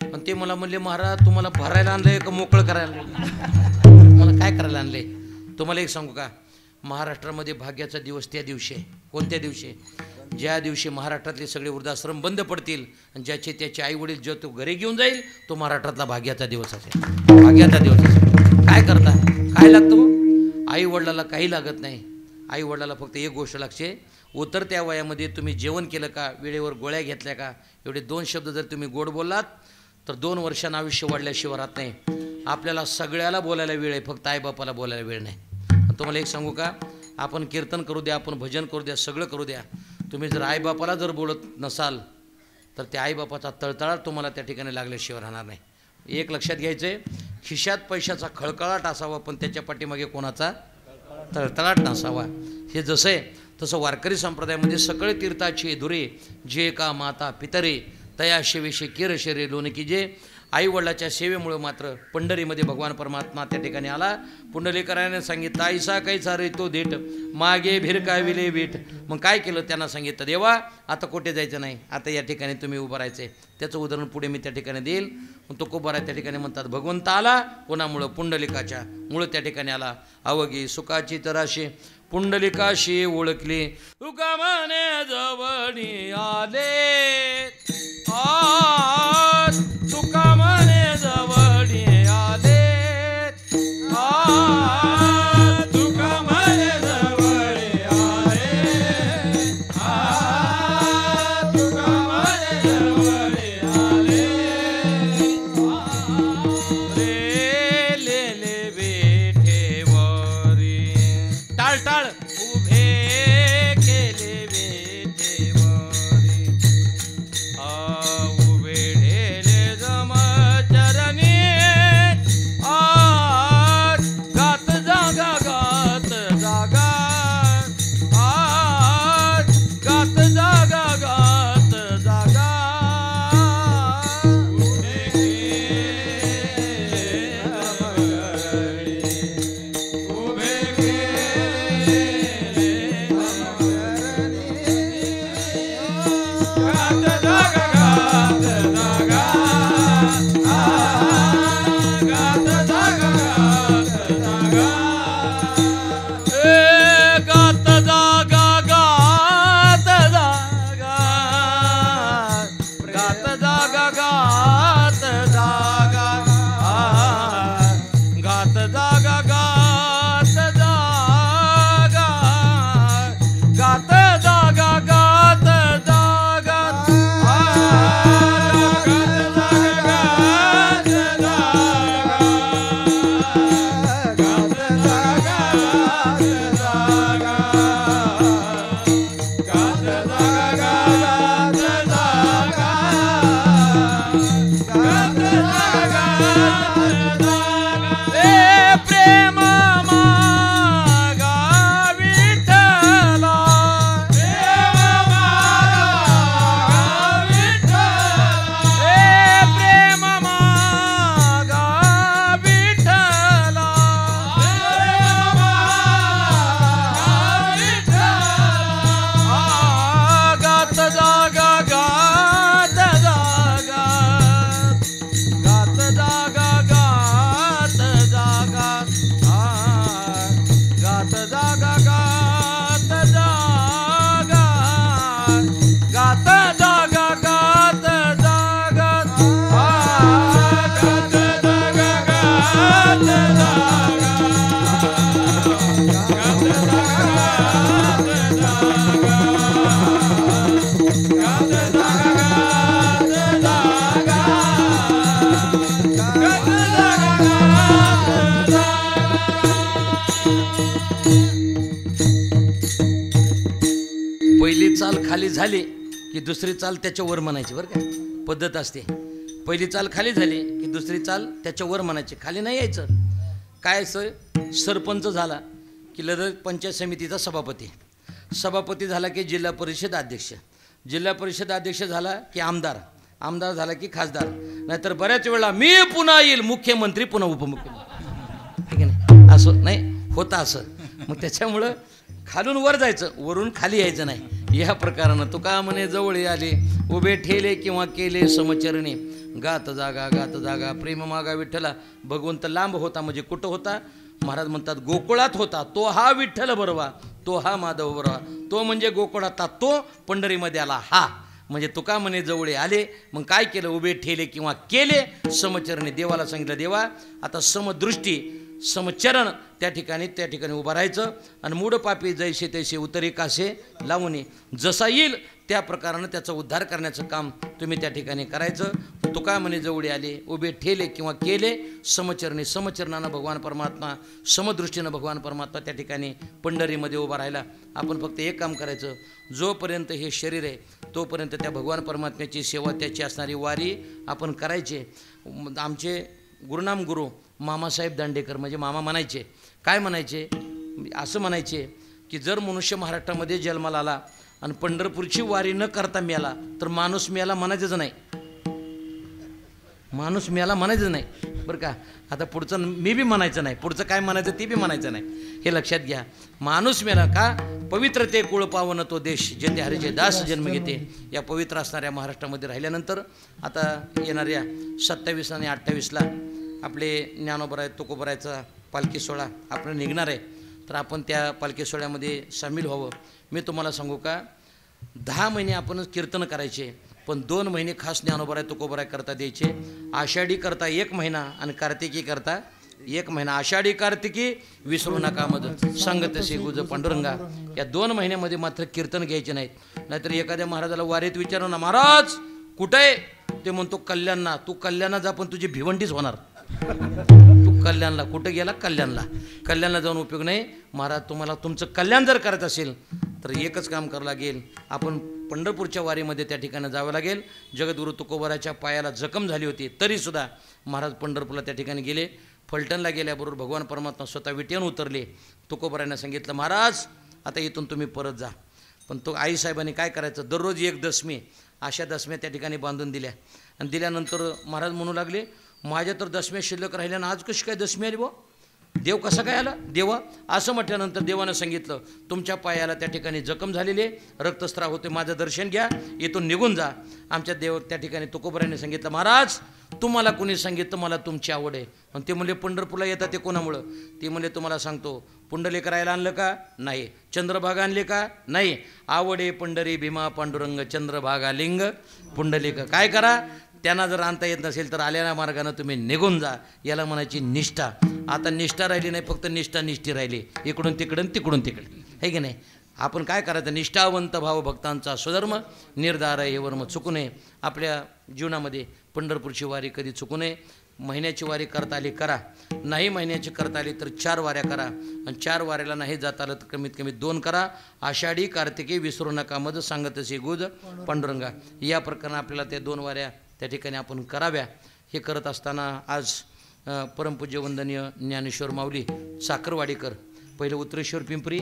आणि ते मला म्हणले, महाराज तुम्हाला भरायला आणलंय का मोकळं करायला आणलंय? मला काय करायला आणलंय? तुम्हाला एक सांगू का, महाराष्ट्रामध्ये भाग्याचा दिवस त्या दिवशी आहे. कोणत्या दिवशी? ज्या दिवशी महाराष्ट्रातले सगळे वृद्धाश्रम बंद पडतील आणि ज्याचे त्याचे आई वडील जो तो घरी घेऊन जाईल, तो महाराष्ट्रातला भाग्याचा दिवस असेल. भाग्याचा दिवस असेल. काय करता? काय लागतं? आई वडिलाला काही लागत नाही. आई वडिलाला फक्त एक गोष्ट लागते, उतरत्या वयामध्ये तुम्ही जेवण केलं का, वेळेवर गोळ्या घेतल्या का, एवढे 2 शब्द जर तुम्ही गोड बोललात तर 2 वर्षांना आयुष्य वाढल्याशिवाय राहत नाही. आपल्याला सगळ्याला बोलायला वेळ आहे, फक्त आईबापाला बोलायला वेळ नाही. तुम्हाला एक सांगू का, आपण कीर्तन करू द्या, आपण भजन करू द्या, सगळं करू द्या, तुम्ही जर आईबापाला जर बोलत नसाल तर त्या आईबापाचा तळतळाट तुम्हाला त्या ठिकाणी लागल्याशिवाय राहणार नाही. एक लक्षात घ्यायचं आहे, खिशात पैशाचा खळखळाट असावा पण त्याच्या पाठीमागे कोणाचा तळतळाट नसावा. हे जसं आहे तसं वारकरी संप्रदायामध्ये सकळ तीर्थाची धुरे जे का माता पितरे तया शेवेशे केर शेरे लोण की जे. आई वडिलाच्या सेवेमुळे मात्र पंढरीमध्ये भगवान परमात्मा त्या ठिकाणी आला. पुंडलिकरायाने सांगितलं, ऐसा कैसा रे तो देठ मागे भिरकाविले वीट. मग काय केलं? त्यांना सांगितलं, देवा आता कुठे जायचं नाही, आता या ठिकाणी तुम्ही उभं राहायचं आहे. त्याचं उदाहरण पुढे मी त्या ठिकाणी देईल. मग तो कोबारा त्या ठिकाणी म्हणतात, भगवंत आला कोणामुळं? पुंडलिकाच्या मुळं त्या ठिकाणी आला. अवघी सुखाची तराशे पुंडलिकाशी ओळखले तुका म्हणे जवळी आले तुका म्हणे जवळी आले तुका म्हणे जवळी आले तुका म्हणे जवळी आले रे ले बेठेवरी टाळ टाळ उभे केले बेठेवरी उभे ढेले जमचरणी गात जागा गात जागा गात जागा गात जागा पहिली चाल खाली झाली की दुसरी चाल त्याच्या वर म्हणायची बरं का पद्धत असते पहिली चाल खाली झाली की दुसरी चाल त्याच्या वर म्हणायची खाली नाही यायचं काय सरपंच झाला की लगेच पंचायत समितीचा सभापती झाला की जिल्हा परिषद अध्यक्ष झाला की आमदार झाला की खासदार नाहीतर बऱ्याच वेळा मी पुन्हा येईल मुख्यमंत्री पुन्हा उपमुख्यमंत्री ठीक आहे ना असं नाही होता असं मग त्याच्यामुळं खालून वर जायचं वरून खाली यायचं नाही या प्रकारानं तुका म्हणे जवळ आले उभे ठेले किंवा केले समचरणी गात जागा प्रेम मागा विठ्ठला भगवंत लांब होता म्हणजे कुठं होता महाराज म्हणतात गोकुळात होता तो हा विठ्ठल बरोवा तो हा माधव बरोवा तो म्हणजे गोकुळात तो पंढरीमध्ये आला हा म्हणजे तुका म्हणे जवळ आले मग काय केलं उभे ठेले किंवा केले समचरणी देवाला सांगितलं देवा आता समदृष्टी समचरण त्या ठिकाणी उभं राहायचं आणि मूढ पापी जैसे तैसे उतरी कासे लावून जसा येईल त्या प्रकारानं त्याचा उद्धार करण्याचं काम तुम्ही त्या ठिकाणी करायचं तुका म्हणे जवळ आले उभे ठेले किंवा केले समचरणानं भगवान परमात्मा समदृष्टीनं भगवान परमात्मा त्या ठिकाणी पंढरीमध्ये उभा राहिला आपण फक्त एक काम करायचं जोपर्यंत हे शरीर आहे तोपर्यंत त्या भगवान परमात्म्याची सेवा त्याची असणारी वारी आपण करायची आमचे गुरुनाम गुरु मामासाहेब दांडेकर म्हणजे मामा म्हणायचे काय म्हणायचे असं म्हणायचे की जर मनुष्य महाराष्ट्रामध्ये जन्माला आला आणि पंढरपूरची वारी न करता मेला तर माणूस मेला म्हणायचंच नाही बरं का आता पुढचं मी बी म्हणायचं नाही पुढचं काय म्हणायचं ते बी म्हणायचं नाही हे लक्षात घ्या माणूस मेला का पवित्र ते कुळ पावन तो देश जेथे हरीचे दास जन्म घेते या पवित्र असणाऱ्या महाराष्ट्रामध्ये राहिल्यानंतर आता येणाऱ्या 27 आणि 28ला आपले ज्ञानोबराय तुकोबरायचा पालखी सोहळा आपण निघणार आहे तर आपण त्या पालखी सोहळ्यामध्ये सामील व्हावं. मी तुम्हाला सांगू का, 10 महिने आपण कीर्तन करायचे, पण 2 महिने खास ज्ञानोबराय तुकोबराय करता द्यायचे. आषाढी करता 1 महिना आणि कार्तिकी करता 1 महिना. आषाढी कार्तिकी विसरू नका मध सांगतसे गुज पांडुरंगा. या 2 महिन्यामध्ये मात्र कीर्तन घ्यायचे नाहीत. नाहीतर एखाद्या महाराजाला वारीत विचारलं ना, महाराज कुठं आहे, ते म्हणतो कल्याणला. तू कल्याणला जा, पण तुझी भिवंडीच होणार. तू कल्याणला कुठं गेला, कल्याणला जाऊन उपयोग नाही. महाराज तुम्हाला तुमचं कल्याण जर करायचं असेल तर एकच काम करावं लागेल, आपण पंढरपूरच्या वारीमध्ये त्या ठिकाणी जावं लागेल. जगद्गुरू तुकोबराच्या पायाला जखम झाली होती, तरीसुद्धा महाराज पंढरपूरला त्या ठिकाणी गेले. फलटणला गेल्याबरोबर भगवान परमात्मा स्वतः विटेन उतरले. तुकोबरायांना सांगितलं, महाराज आता इथून तुम्ही परत जा. पण तो आईसाहेबांनी काय करायचं, दररोज 1 दशमी अशा दशम्या त्या ठिकाणी बांधून दिल्या. आणि दिल्यानंतर महाराज म्हणू लागले, माझ्या तर दशम्या शिल्लक राहिल्या ना, आज कशी काय दशमी आली बो, देव कसा काय आला देवा. असं म्हटल्यानंतर देवानं सांगितलं, तुमच्या पायाला त्या ठिकाणी जखम झालेली आहे, रक्तस्राव होते, माझं दर्शन घ्या, इथून निघून जा. आमच्या देव त्या ठिकाणी तुकोबरायांनी सांगितलं, महाराज तुम्हाला कोणी सांगितलं मला तुमची आवड आहे. आणि ते म्हणले पंढरपूरला येतात ते कोणामुळं. ते म्हणले तुम्हाला सांगतो, पुंडलिक राहायला आणलं का, नाही. चंद्रभागा आणले का, नाही. आवडे पंढरी भीमा पांडुरंग चंद्रभागा लिंग पुंडलिक. काय करा, त्यांना जर आणता येत नसेल तर आलेल्या मार्गानं तुम्ही निघून जा. याला म्हणायची निष्ठा. आता निष्ठा राहिली नाही, फक्त निष्ठी राहिली, इकडून तिकडून तिकडून तिकडे, आहे की नाही. आपण काय करायचं, निष्ठावंत भाव भक्तांचा स्वधर्म निर्धार हे वर्म चुकू नये. आपल्या जीवनामध्ये पंढरपूरची वारी कधी चुकू नये. महिन्याची वारी करता आली करा, नाही महिन्याची करता आली तर 4 वाऱ्या करा. आणि 4 वाऱ्याला नाही जाता आलं तर कमीत कमी 2 करा. आषाढी कार्तिकी विसरू नका मध सांगतसे गुज पांडुरंगा. या प्रकारे आपल्याला त्या 2 वाऱ्या त्या ठिकाणी आपण कराव्या. हे करत असताना आज परमपूज्य वंदनीय ज्ञानेश्वर माऊली चाकरवाडीकर, पहिलं उत्तरेश्वर पिंपरी,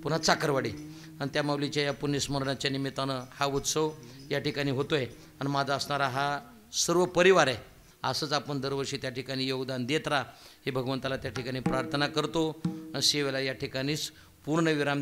पुन्हा चाकरवाडी, आणि त्या माऊलीच्या या पुण्यस्मरणाच्या निमित्तानं हा उत्सव या ठिकाणी होतो आहे. आणि माझा असणारा हा सर्व परिवार आहे. असंच आपण दरवर्षी त्या ठिकाणी योगदान देत राहा, हे भगवंताला त्या ठिकाणी प्रार्थना करतो. सेवेला या ठिकाणीच पूर्णविराम